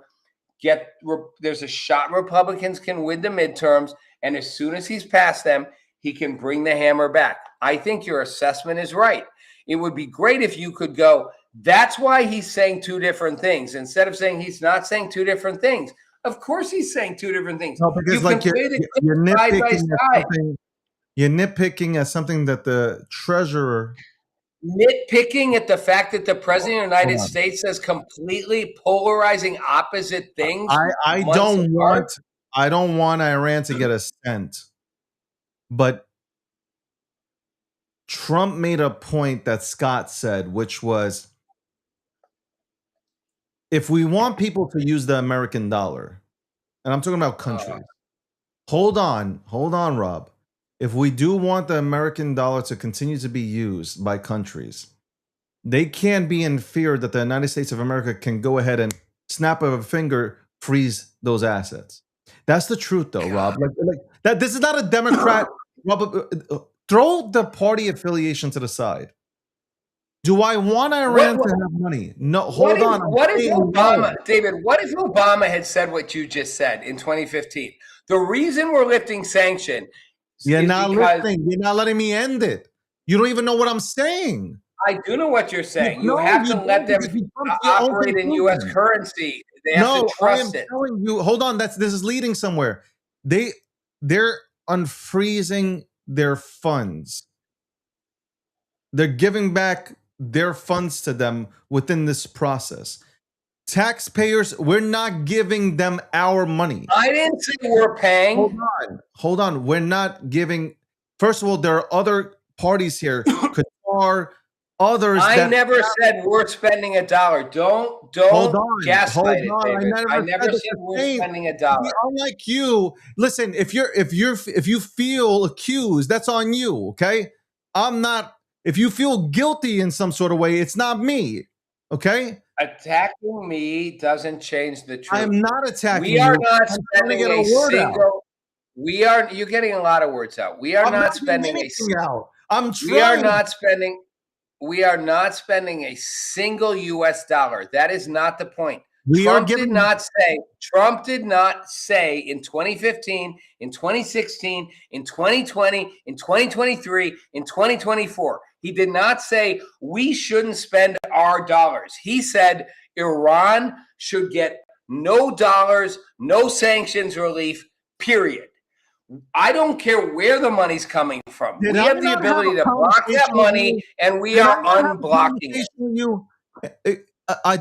there's a shot Republicans can win the midterms, and as soon as he's past them, he can bring the hammer back. I think your assessment is right. It would be great if you could go, that's why he's saying two different things, instead of saying he's not saying two different things. Of course he's saying two different things. No, because you're nitpicking at something that the treasurer... Nitpicking at the fact that the president of the United States says completely polarizing opposite things. I don't want Iran to get a cent, but Trump made a point that Scott said, which was, if we want people to use the American dollar, and I'm talking about countries, hold on, Rob. If we do want the American dollar to continue to be used by countries, they can't be in fear that the United States of America can go ahead and snap of a finger, freeze those assets. That's the truth, though, Rob. Like that. This is not a Democrat. Rob, throw the party affiliation to the side. Do I want Iran to have money? No, hold on. What if Obama, David, what if Obama had said what you just said in 2015? The reason we're lifting sanctions You're not listening. You're not letting me end it. You don't even know what I'm saying. I do know what you're saying. You have to let them operate in U.S. currency. They have to trust it. Telling you, hold on. This is leading somewhere. They're unfreezing their funds. They're giving back their funds to them within this process. Taxpayers, we're not giving them our money. I didn't say we're paying. Hold on. We're not giving. First of all, there are other parties here. Qatar, others. I never said we're spending $1. Don't gaslight it, David. I never said we're spending $1. Unlike you, listen. If you feel accused, that's on you. Okay, I'm not. If you feel guilty in some sort of way, it's not me. Okay. Attacking me doesn't change the truth. I'm not attacking you. We are not spending a single. You're getting a lot of words out. We are not spending We are not spending a single US dollar. That is not the point. We are Trump did giving. not say in 2015, in 2016, in 2020, in 2023, in 2024. He did not say we shouldn't spend our dollars. He said Iran should get no dollars, no sanctions relief, period. I don't care where the money's coming from. Did We I have the not have ability a to block that conversation with money, you? and we Did I are not have a unblocking it. conversation with you?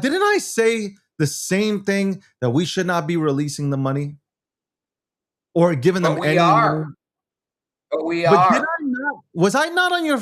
Didn't I say the same thing, that we should not be releasing the money or giving them But we any are. money? But we But did are. I not? Was I not on your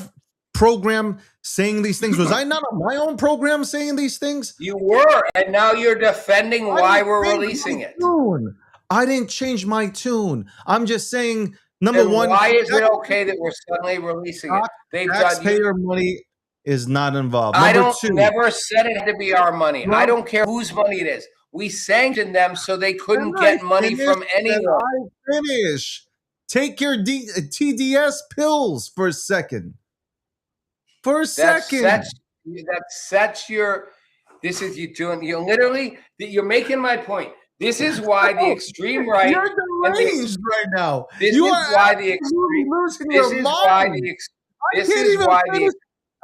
program saying these things? Was I not on my own program saying these things? You were, and now you're defending why didn't we're change releasing my it. tune. I didn't change my tune. I'm just saying, number Then one, why is it okay that we're suddenly releasing it? They've done you. taxpayer money is not involved. I Number don't two, never said it had to be our money. I Rob- don't care whose money it is. We sanctioned them so they couldn't Can I get money finish? from Can anyone. I finish? Take your TDS pills for a second. For a second. That sets your. This is you doing. You're literally. You're making my point. This is why the extreme right. You're deranged right now. This You is are why the absolutely extreme. losing This your is mind. why the. This is why the.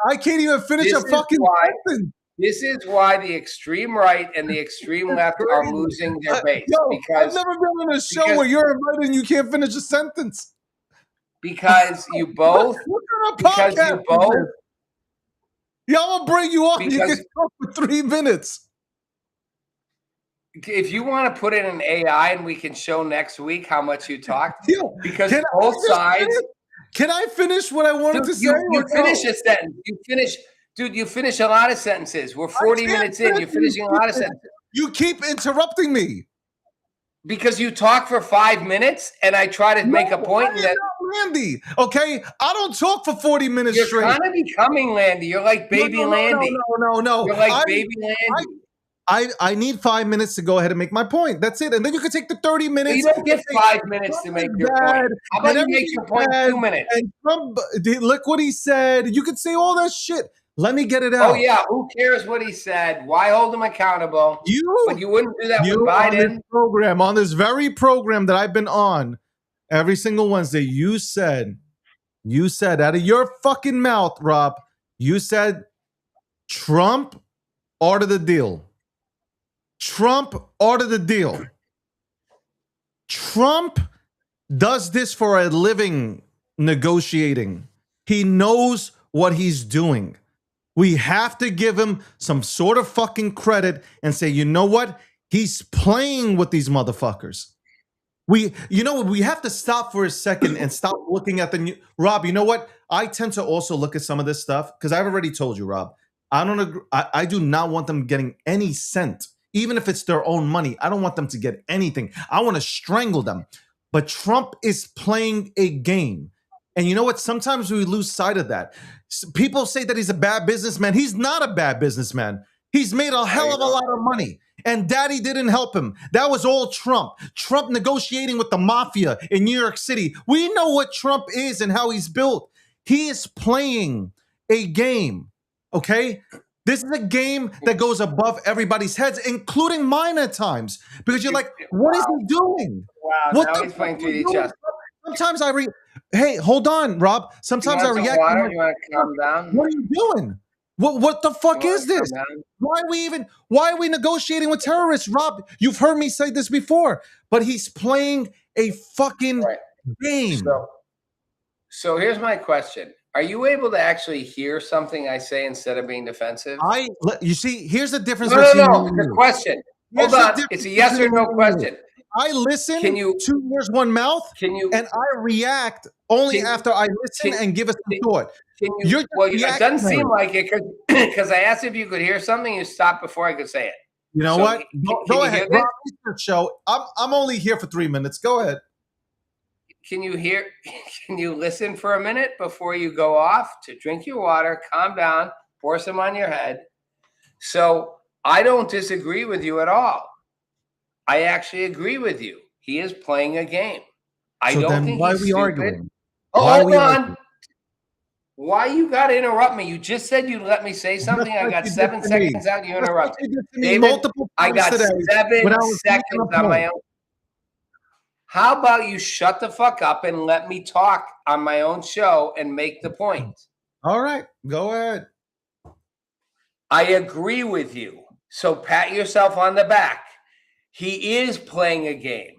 I can't even finish This a is fucking why- sentence. This is why the extreme right and the extreme left are Crazy. losing their base Yo, I've because never been on a show because- where you're invited and you can't finish a sentence. you both What kind of because podcast you is both this? Yeah, I'm gonna bring you on. You Because- can talk for 3 minutes. if you want to put in an AI and we can show next week how much you talked Yeah. because Can I both just sides finish? Can I finish what I wanted Dude, to say? you or no? finish a sentence. You finish a lot of sentences. We're 40 can't minutes in. You're finish finishing a lot of anything. sentences. You keep interrupting me. Because you talk for 5 minutes and I try to make a point I am that not Landy. Okay, I don't talk for 40 minutes you're straight. kind of becoming Landy. You're like baby no, Landy. No. You're like baby Landy. I need 5 minutes to go ahead and make my point. That's it. And then you can take the 30 minutes. You don't get 5 minutes to make your point. How about you make your point in 2 minutes? And Trump, look what he said. You could say all that shit. Let me get it out. Oh yeah, who cares what he said? Why hold him accountable? But you wouldn't do that with on this Biden. program, on this very program that I've been on every single Wednesday, you said out of your fucking mouth, Rob, you said Trump ordered the deal. Trump ordered the deal. Trump does this for a living, negotiating. He knows what he's doing. We have to give him some sort of fucking credit and say, you know what? He's playing with these motherfuckers. We have to stop for a second and stop looking at the new. Rob, you know what? I tend to also look at some of this stuff because I've already told you, Rob. I don't agree. I do not want them getting any cent, even if it's their own money. I don't want them to get anything. I want to strangle them. But Trump is playing a game. And you know what? Sometimes we lose sight of that. People say that he's a bad businessman. He's not a bad businessman. He's made a hell of a lot of money. And Daddy didn't help him. That was all Trump. Trump negotiating with the mafia in New York City. We know what Trump is and how he's built. He is playing a game, okay? This is a game that goes above everybody's heads, including mine at times. Because you're like, what is he doing? Wow, What now the he's playing fuck are you 3D chess. Sometimes hey, hold on, Rob. Sometimes I react. Water? You want to calm down? What are you doing? What the fuck is this? Why are we negotiating with terrorists, Rob? You've heard me say this before, but he's playing a fucking game. So here's my question. Are you able to actually hear something I say instead of being defensive? You see, here's the difference. No. The question. Hold on. It's a yes or no question. I listen. 2 ears, one mouth. And I react only after I listen and give it some thought. It doesn't seem like it because I asked if you could hear something. You stopped before I could say it. You know what? Go ahead. Rob, it's your show. I'm only here for 3 minutes. Go ahead. Can you hear? Can you listen for a minute before you go off to drink your water, calm down, pour some on your head? So I don't disagree with you at all. I actually agree with you. He is playing a game. I don't think why he's are we stupid. arguing? Oh, hold on. Why you gotta interrupt me? You just said you'd let me say Just something. I like got you did 7 to me. seconds out. You Just like interrupted. you did to me David, multiple I times got today 7 when I was making seconds a on my point. own. How about you shut the fuck up and let me talk on my own show and make the point? All right, go ahead. I agree with you. So pat yourself on the back. He is playing a game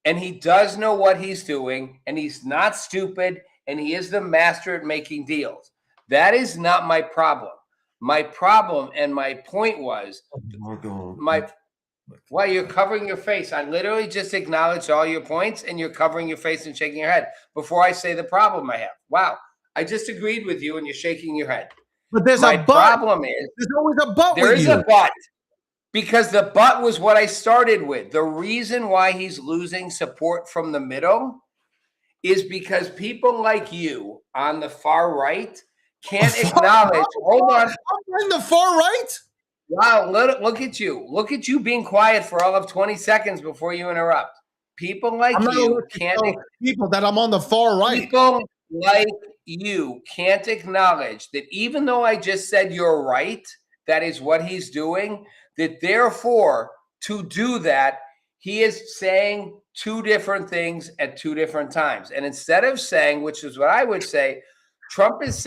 and he does know what he's doing and he's not stupid and he is the master at making deals. That is not my problem. My problem and my point was well, you're covering your face. I literally just acknowledged all your points and you're covering your face and shaking your head before I say the problem I have. Wow. I just agreed with you and you're shaking your head. But there's My a but. problem is There's always a but there with is you. a but. Because the but was what I started with. The reason why he's losing support from the middle is because people like you on the far right can't acknowledge. Hold on. I'm in the far right. Wow, look at you. Look at you being quiet for all of 20 seconds before you interrupt. People like I'm not you gonna can't. tell people that I'm on the far right. People like you can't acknowledge that even though I just said you're right, that is what he's doing, that therefore to do that, he is saying two different things at two different times. And instead of saying, which is what I would say, Trump is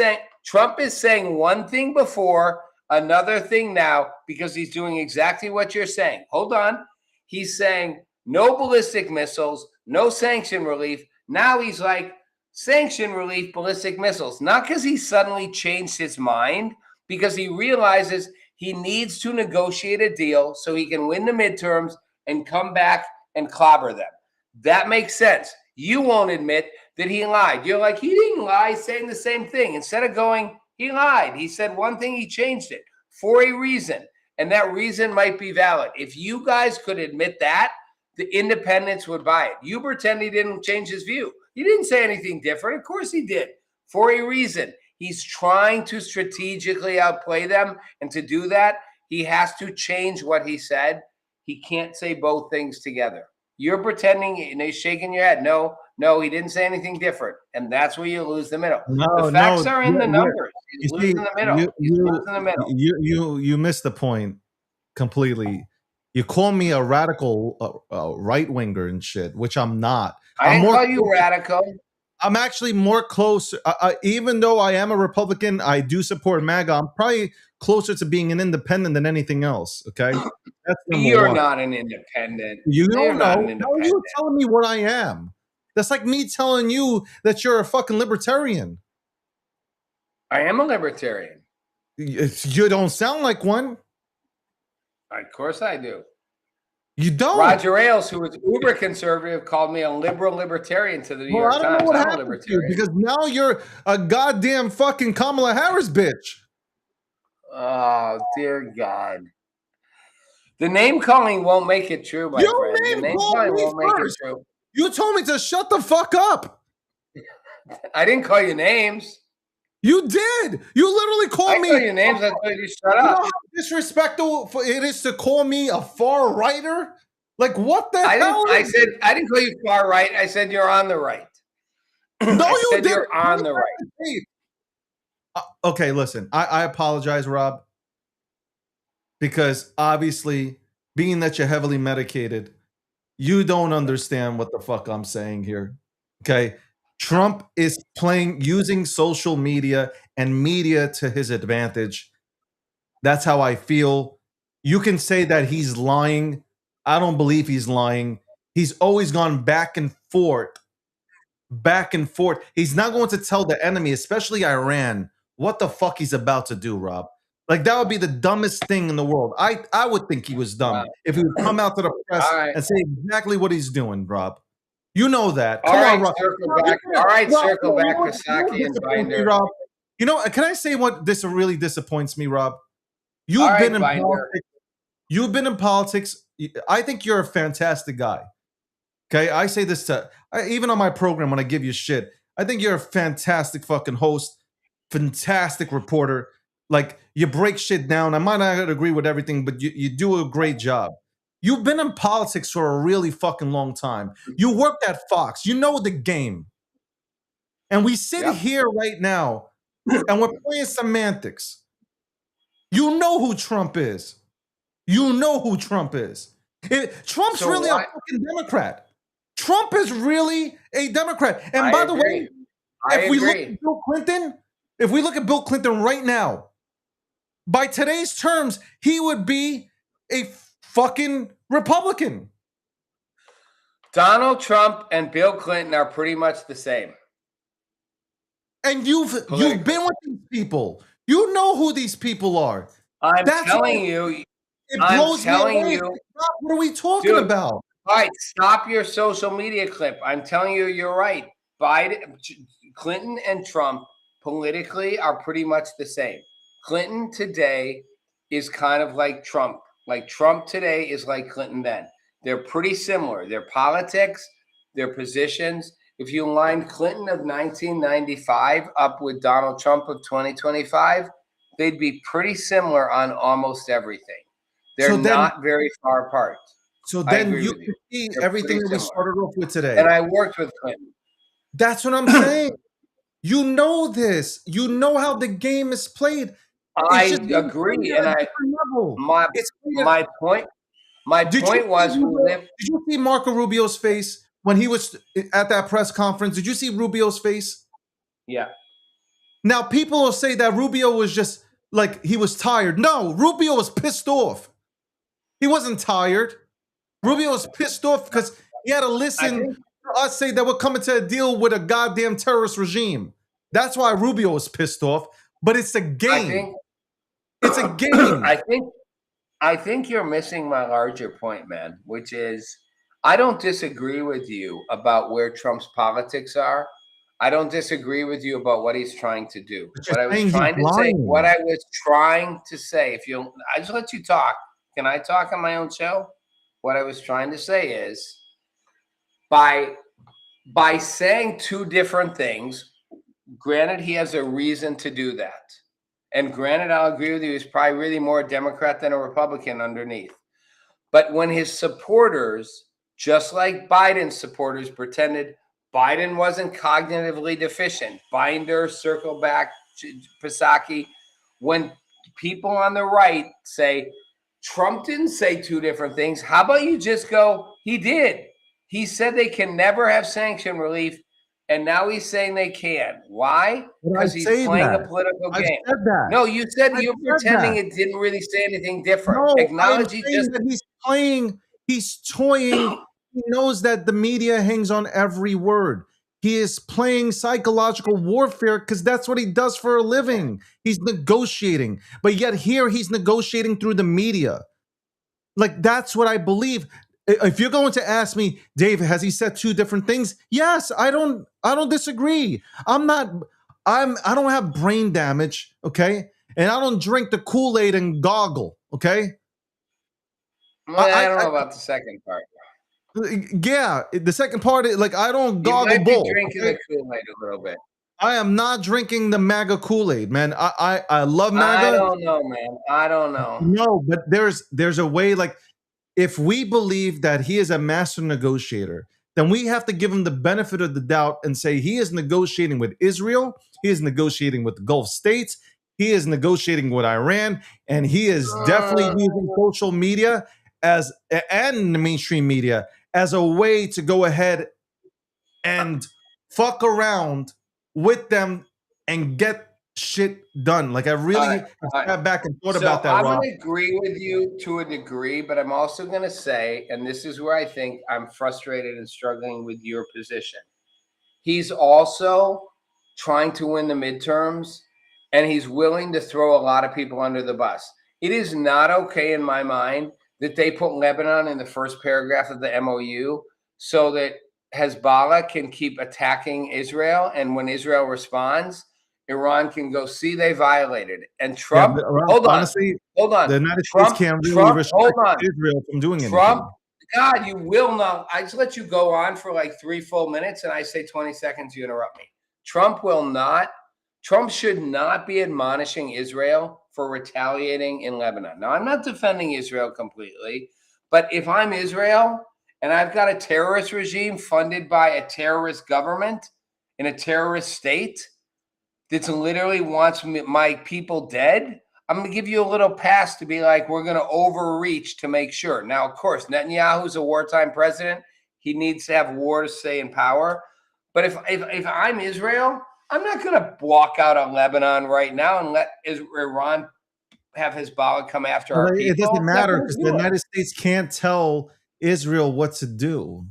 saying one thing before, another thing now, because he's doing exactly what you're saying. Hold on. He's saying no ballistic missiles, no sanction relief. Now he's like, sanction relief, ballistic missiles. Not because he suddenly changed his mind, because he realizes he needs to negotiate a deal so he can win the midterms and come back and clobber them. That makes sense. You won't admit that he lied. You're like, he didn't lie, saying the same thing. Instead of going, he lied. He said one thing, he changed it for a reason. And that reason might be valid. If you guys could admit that, the independents would buy it. You pretend he didn't change his view. He didn't say anything different. Of course he did, for a reason. He's trying to strategically outplay them. And to do that, he has to change what he said. He can't say both things together. You're pretending and he's shaking your head. No, he didn't say anything different. And that's where you lose the middle. No, the facts are in the numbers. He's You see, losing the middle. He's losing the middle. you missed the point completely. You call me a radical right winger and shit, which I'm not. I didn't call you radical. I'm actually more close. Even though I am a Republican, I do support MAGA. I'm probably closer to being an independent than anything else. Okay, that's number You're one. not an independent. You You're don't not know. an How are you independent. telling me what I am? That's like me telling you that you're a fucking libertarian. I am a libertarian. You don't sound like one. Of course I do. You don't. Roger Ailes, who was uber conservative, called me a liberal libertarian to the New York I don't know Times. what I'm a happened to you libertarian. because now you're a goddamn fucking Kamala Harris bitch. Oh, dear God. The name calling won't make it true, my friend. The name calling won't make it true. You told me to shut the fuck up. I didn't call you names. You did. You literally called me. I call you names. I told you shut up. You know how disrespectful it is to call me a far righter? Like what the hell? I didn't call you far right. I said you're on the right. No, you didn't. You're on the right. Okay, listen. I apologize, Rob, because obviously, being that you're heavily medicated, you don't understand what the fuck I'm saying here. Okay. Trump is using social media and media to his advantage. That's how I feel. You can say that he's lying. I don't believe he's lying. He's always gone back and forth. Back and forth. He's not going to tell the enemy, especially Iran, what the fuck he's about to do, Rob. Like that would be the dumbest thing in the world. I would think he was dumb if he would come out to the press and say exactly what he's doing, Rob. You know that. Come on, Rob. Circle back. All right, circle back, Kosaki and Binder. Rob. You know, can I say what this really disappoints me, Rob? You've been in politics. You've been in politics. I think you're a fantastic guy. Okay, I say this even on my program when I give you shit. I think you're a fantastic fucking host, fantastic reporter. Like you break shit down. I might not agree with everything, but you do a great job. You've been in politics for a really fucking long time. You worked at Fox. You know the game. And we sit here right now and we're playing semantics. You know who Trump is. You know who Trump is. Trump's So really a why? fucking Democrat. Trump is really a Democrat. And I by the way, agree. I if we look agree. at Bill Clinton, if we look at Bill Clinton right now, by today's terms, he would be a fucking Republican. Donald Trump and Bill Clinton are pretty much the same. And you've been with these people. You know who these people are. I'm That's telling why you. it I'm blows me telling away. you. What are we talking Dude, about? all right, stop your social media clip. I'm telling you, you're right. Clinton and Trump politically are pretty much the same. Clinton today is kind of like Trump. Like Trump today is like Clinton then. They're pretty similar. Their politics, their positions. If you aligned Clinton of 1995 up with Donald Trump of 2025, they'd be pretty similar on almost everything. They're So then- not very far apart. So I then agree you with can you. see They're everything pretty that we similar. started off with today. And I worked with Clinton. That's what I'm saying. You know this. You know how the game is played. I just being agree, played at and a I different level. my It's played at- my point my Did you point see was we Rubio- live. Did you see Marco Rubio's face when he was at that press conference? Did you see Rubio's face? Yeah, Now people will say that Rubio was just like he was tired. No, Rubio was pissed off. He wasn't tired. Rubio was pissed off because he had to listen to us say that we're coming to a deal with a goddamn terrorist regime. That's why Rubio was pissed off. But it's a game. It's a game. I think you're missing my larger point, man, which is I don't disagree with you about where Trump's politics are. I don't disagree with you about what he's trying to do. What I was trying to say, if you, I just let you talk. Can I talk on my own show? What I was trying to say is by saying two different things, granted, he has a reason to do that. And granted, I'll agree with you, he's probably really more a Democrat than a Republican underneath. But when his supporters, just like Biden's supporters, pretended Biden wasn't cognitively deficient, Binder, circle back, Psaki, when people on the right say, Trump didn't say two different things, how about you just go, he did. He said they can never have sanction relief, and now he's saying they can. Why? Because he's playing a political game. Said that. No, you said you're pretending that. it didn't really say anything different. No, Acknowledge I'm he saying just that he's playing, he's toying. He knows that the media hangs on every word. He is playing psychological warfare because that's what he does for a living. He's negotiating, but yet here he's negotiating through the media. Like that's what I believe. If you're going to ask me, Dave, has he said two different things? Yes, I don't disagree. I don't have brain damage, okay? And I don't drink the Kool-Aid and goggle, okay? I don't know about the second part. Yeah, the second part, like I don't You goggle might be bull. drinking the Kool-Aid a little bit. I am not drinking the MAGA Kool-Aid, man. I love MAGA. I don't know, man. I don't know. No, but there's a way, like if we believe that he is a master negotiator, then we have to give him the benefit of the doubt and say he is negotiating with Israel, he is negotiating with the Gulf states, he is negotiating with Iran, and he is definitely using social media and the mainstream media as a way to go ahead and fuck around with them and get shit done. Like I really sat back and thought about that. I'm going to agree with you to a degree, but I'm also going to say, and this is where I think I'm frustrated and struggling with your position. He's also trying to win the midterms, and he's willing to throw a lot of people under the bus. It is not okay in my mind that they put Lebanon in the first paragraph of the MOU so that Hezbollah can keep attacking Israel, and when Israel responds, Iran can go, see, they violated it. And Trump, hold on. The United States can't really restrict Israel from doing anything. God, you will not. I just let you go on for like 3 full minutes, and I say 20 seconds, you interrupt me. Trump should not be admonishing Israel for retaliating in Lebanon. Now, I'm not defending Israel completely, but if I'm Israel and I've got a terrorist regime funded by a terrorist government in a terrorist state, that literally wants my people dead, I'm going to give you a little pass to be like, we're going to overreach to make sure. Now, of course, Netanyahu's a wartime president. He needs to have war to stay in power. But if I'm Israel, I'm not going to walk out of Lebanon right now and let Iran have Hezbollah come after our people. It doesn't I'm not matter gonna because do the it. United States can't tell Israel what to do.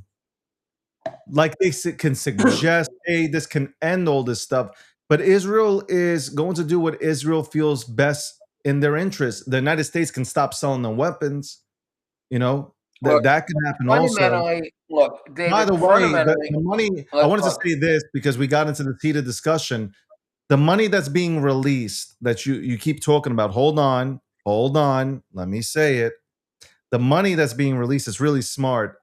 Like they can suggest, hey, this can end all this stuff, but Israel is going to do what Israel feels best in their interest. The United States can stop selling them weapons. You know Look, that can happen also. fundamentally, look, By David, the way, fundamentally, the money. I look, wanted to look, say this because we got into the heated discussion. The money that's being released that you keep talking about. Hold on. Let me say it. The money that's being released is really smart.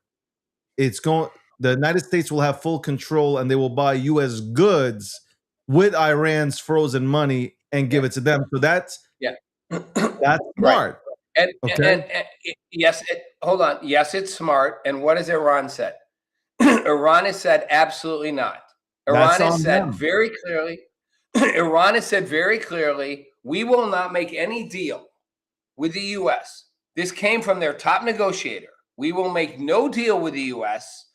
It's going. The United States will have full control, and they will buy U.S. goods with Iran's frozen money and give yeah, it to them. So that's yeah. Right. smart. And, Okay, and yes, hold on. Yes, it's smart. And what has Iran said? Iran has said absolutely not. that's Iran has on said them. very clearly, Iran has said very clearly, we will not make any deal with the US. This came from their top negotiator. We will make no deal with the US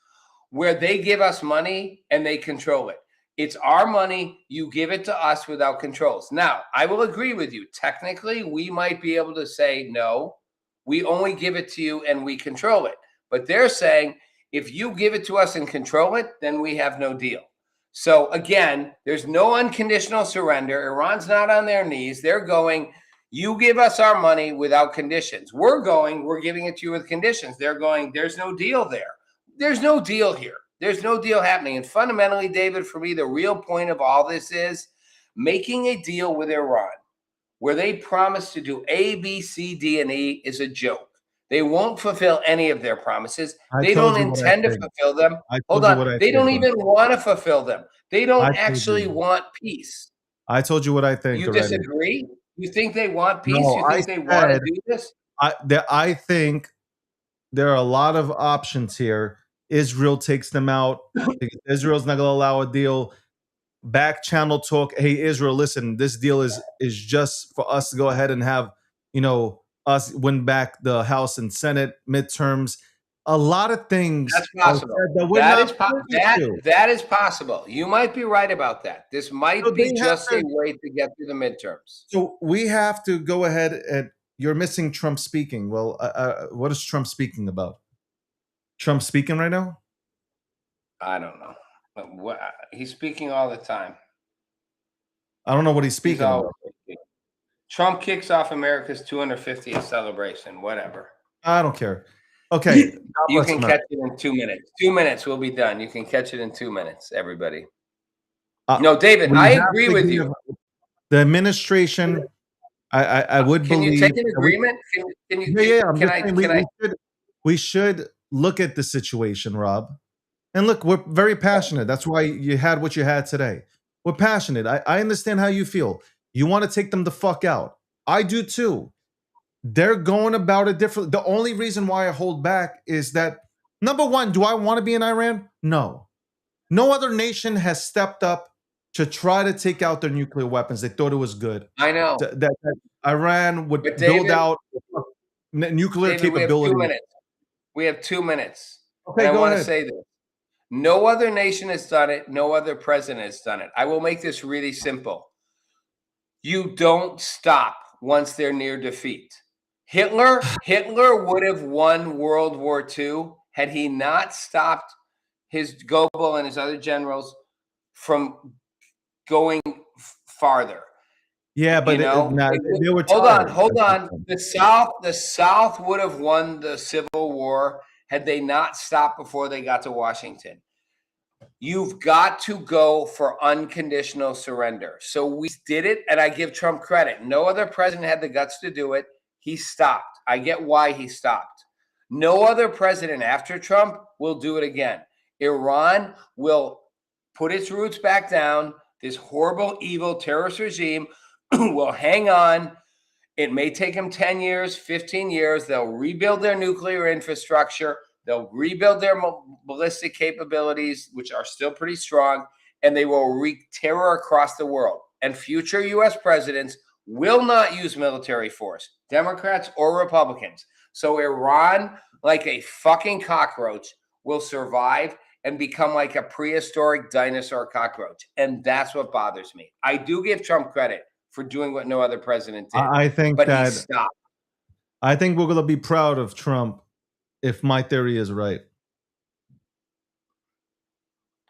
where they give us money and they control it. It's our money. You give it to us without controls. Now, I will agree with you. Technically, we might be able to say, no, we only give it to you and we control it. But they're saying, if you give it to us and control it, then we have no deal. So again, there's no unconditional surrender. Iran's not on their knees. They're going, you give us our money without conditions. We're giving it to you with conditions. They're going, there's no deal there. There's no deal here. There's no deal happening. And fundamentally, David, for me, the real point of all this is making a deal with Iran where they promise to do A, B, C, D, and E is a joke. They won't fulfill any of their promises. I They told don't you what I intend to think. fulfill them. I Hold told you what on. I They don't think. even want to fulfill them. They I don't told actually you. want peace. I told you what I think You already. disagree? You think they want peace? No, You I think they want to said do this? I think there are a lot of options here. Israel takes them out because Israel's not going to allow a deal. Back channel talk. Hey, Israel, listen, this deal is just for us to go ahead and have us win back the House and Senate midterms. A lot of things That's are possible. said that we're That not is privy to. that is possible. You might be right about that. This So might they be have just to. a way to get through the midterms. So we have to go ahead and you're missing Trump speaking. Well, what is Trump speaking about? Trump speaking right now? I don't know. He's speaking all the time. I don't know what he's He's speaking always about. speaking. Trump kicks off America's 250th celebration. Whatever. I don't care. Okay, God You bless can America. catch it in 2 minutes. 2 minutes, we'll be done. You can catch it in 2 minutes, everybody. Uh, No, David, we I have agree to with give you. the administration. I would Can you believe take an that we. agreement? Can you Yeah, yeah. I'm can just I saying can I we should look at the situation, Rob. And look, we're very passionate. That's why you had what you had today. We're passionate. I understand how you feel. You want to take them the fuck out. I do too. They're going about it differently. The only reason why I hold back is that number one, do I want to be in Iran? No. No other nation has stepped up to try to take out their nuclear weapons. They thought it was good. I know. That Iran would But build David, out nuclear David, we have 2 capabilities. minutes. We have 2 minutes. And Okay, I go want to ahead. say this. No other nation has done it. No other president has done it. I will make this really simple. You don't stop once they're near defeat. Hitler would have won World War II had he not stopped his Goebbels and his other generals from going farther. Yeah, but they were tired. Hold on. The South would have won the Civil War had they not stopped before they got to Washington. You've got to go for unconditional surrender. So we did it, and I give Trump credit. No other president had the guts to do it. He stopped. I get why he stopped. No other president after Trump will do it again. Iran will put its roots back down. This horrible, evil terrorist regime will hang on. It may take them 10 years, 15 years. They'll rebuild their nuclear infrastructure. They'll rebuild their ballistic capabilities, which are still pretty strong, and they will wreak terror across the world. and future U.S. presidents will not use military force, Democrats or Republicans. So Iran, like a fucking cockroach, will survive and become like a prehistoric dinosaur cockroach. And that's what bothers me. I do give Trump credit for doing what no other president did. I think but he that stopped. I think we're gonna be proud of Trump if my theory is right.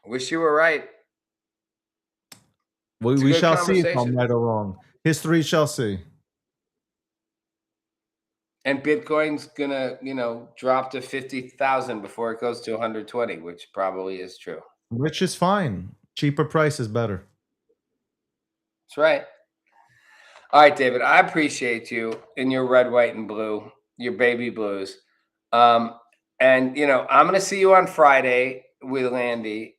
Wish you were right. It's a We good shall see if I'm conversation. right or wrong. History shall see. And Bitcoin's gonna, drop to 50,000 before it goes to 120, which probably is true. Which is fine. Cheaper price is better. That's right. All right, David, I appreciate you in your red, white, and blue, your baby blues. And I'm gonna see you on Friday with Landy.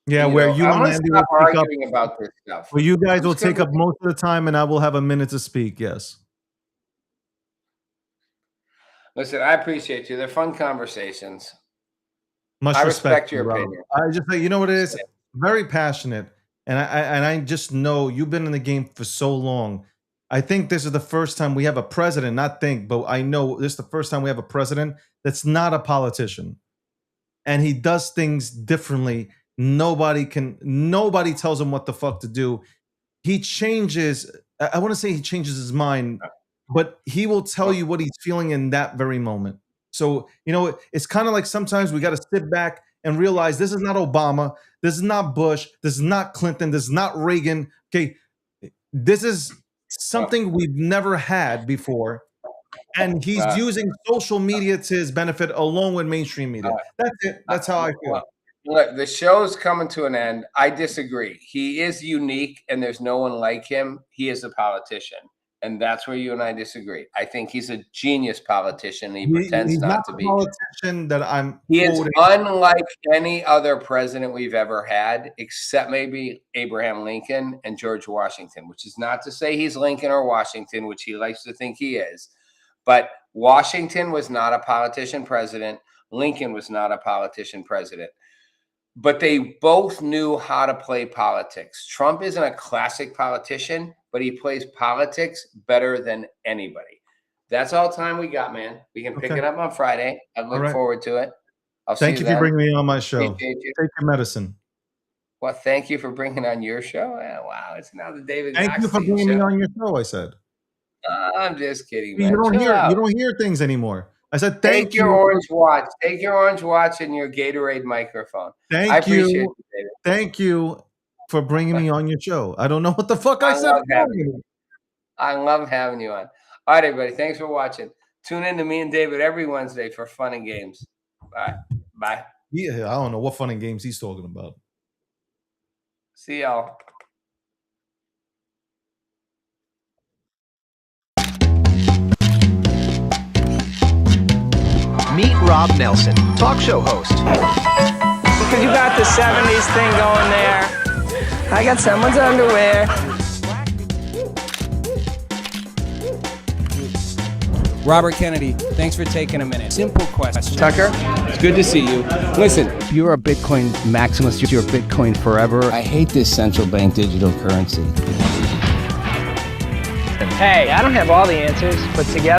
Yeah, where you I'm and gonna Andy stop will take up. arguing about this stuff. Well, you guys I'm will just gonna take up most of the time, and I will have a minute to speak. Yes. Listen, I appreciate you. They're fun conversations. Much I respect, respect your Rob. opinion. I just say, you know what it is? Very passionate, and I just know you've been in the game for so long. I think this is the first time we have a president. Not think, but I know this is the first time we have a president that's not a politician, and he does things differently. Nobody tells him what the fuck to do. He changes. I want to say he changes his mind, but he will tell you what he's feeling in that very moment. So, it's kind of like sometimes we got to sit back and realize this is not Obama. This is not Bush. This is not Clinton. This is not Reagan. Okay. This is something we've never had before. And he's using social media to his benefit along with mainstream media. That's it. That's how I feel. Look, the show's coming to an end. I disagree. He is unique, and there's no one like him. He is a politician, and that's where you and I disagree. I think he's a genius politician. He pretends He's not to be. Politician that I'm. He is quoting. unlike any other president we've ever had, except maybe Abraham Lincoln and George Washington, which is not to say he's Lincoln or Washington, which he likes to think he is. But Washington was not a politician president. Lincoln was not a politician president. But they both knew how to play politics. Trump isn't a classic politician, but he plays politics better than anybody. That's all time we got, man. We can pick it up on Friday. I look forward to it. I'll see you Thank you then. for bringing me on my show. Appreciate you. Take your medicine. Well, thank you for bringing on your show. Wow, it's now the David. Thank you for Goxie bringing me show. on your show. I said. I'm just kidding, man. You Chill out. don't hear things anymore. I said thank you. Take your orange watch. Take your orange watch and your Gatorade microphone. I appreciate you, David. Thank you for bringing me on your show. I don't know what the fuck I said. I love having you on. All right, everybody. Thanks for watching. Tune in to me and David every Wednesday for fun and games. All right. Bye. Yeah, I don't know what fun and games he's talking about. See y'all. Meet Rob Nelson, talk show host. Because you got the 70s thing going there. I got someone's underwear. Robert Kennedy, thanks for taking a minute. Simple question. Tucker, it's good to see you. Listen, If you're a Bitcoin maximalist, you're Bitcoin forever. I hate this central bank digital currency. hey, I don't have all the answers, but together.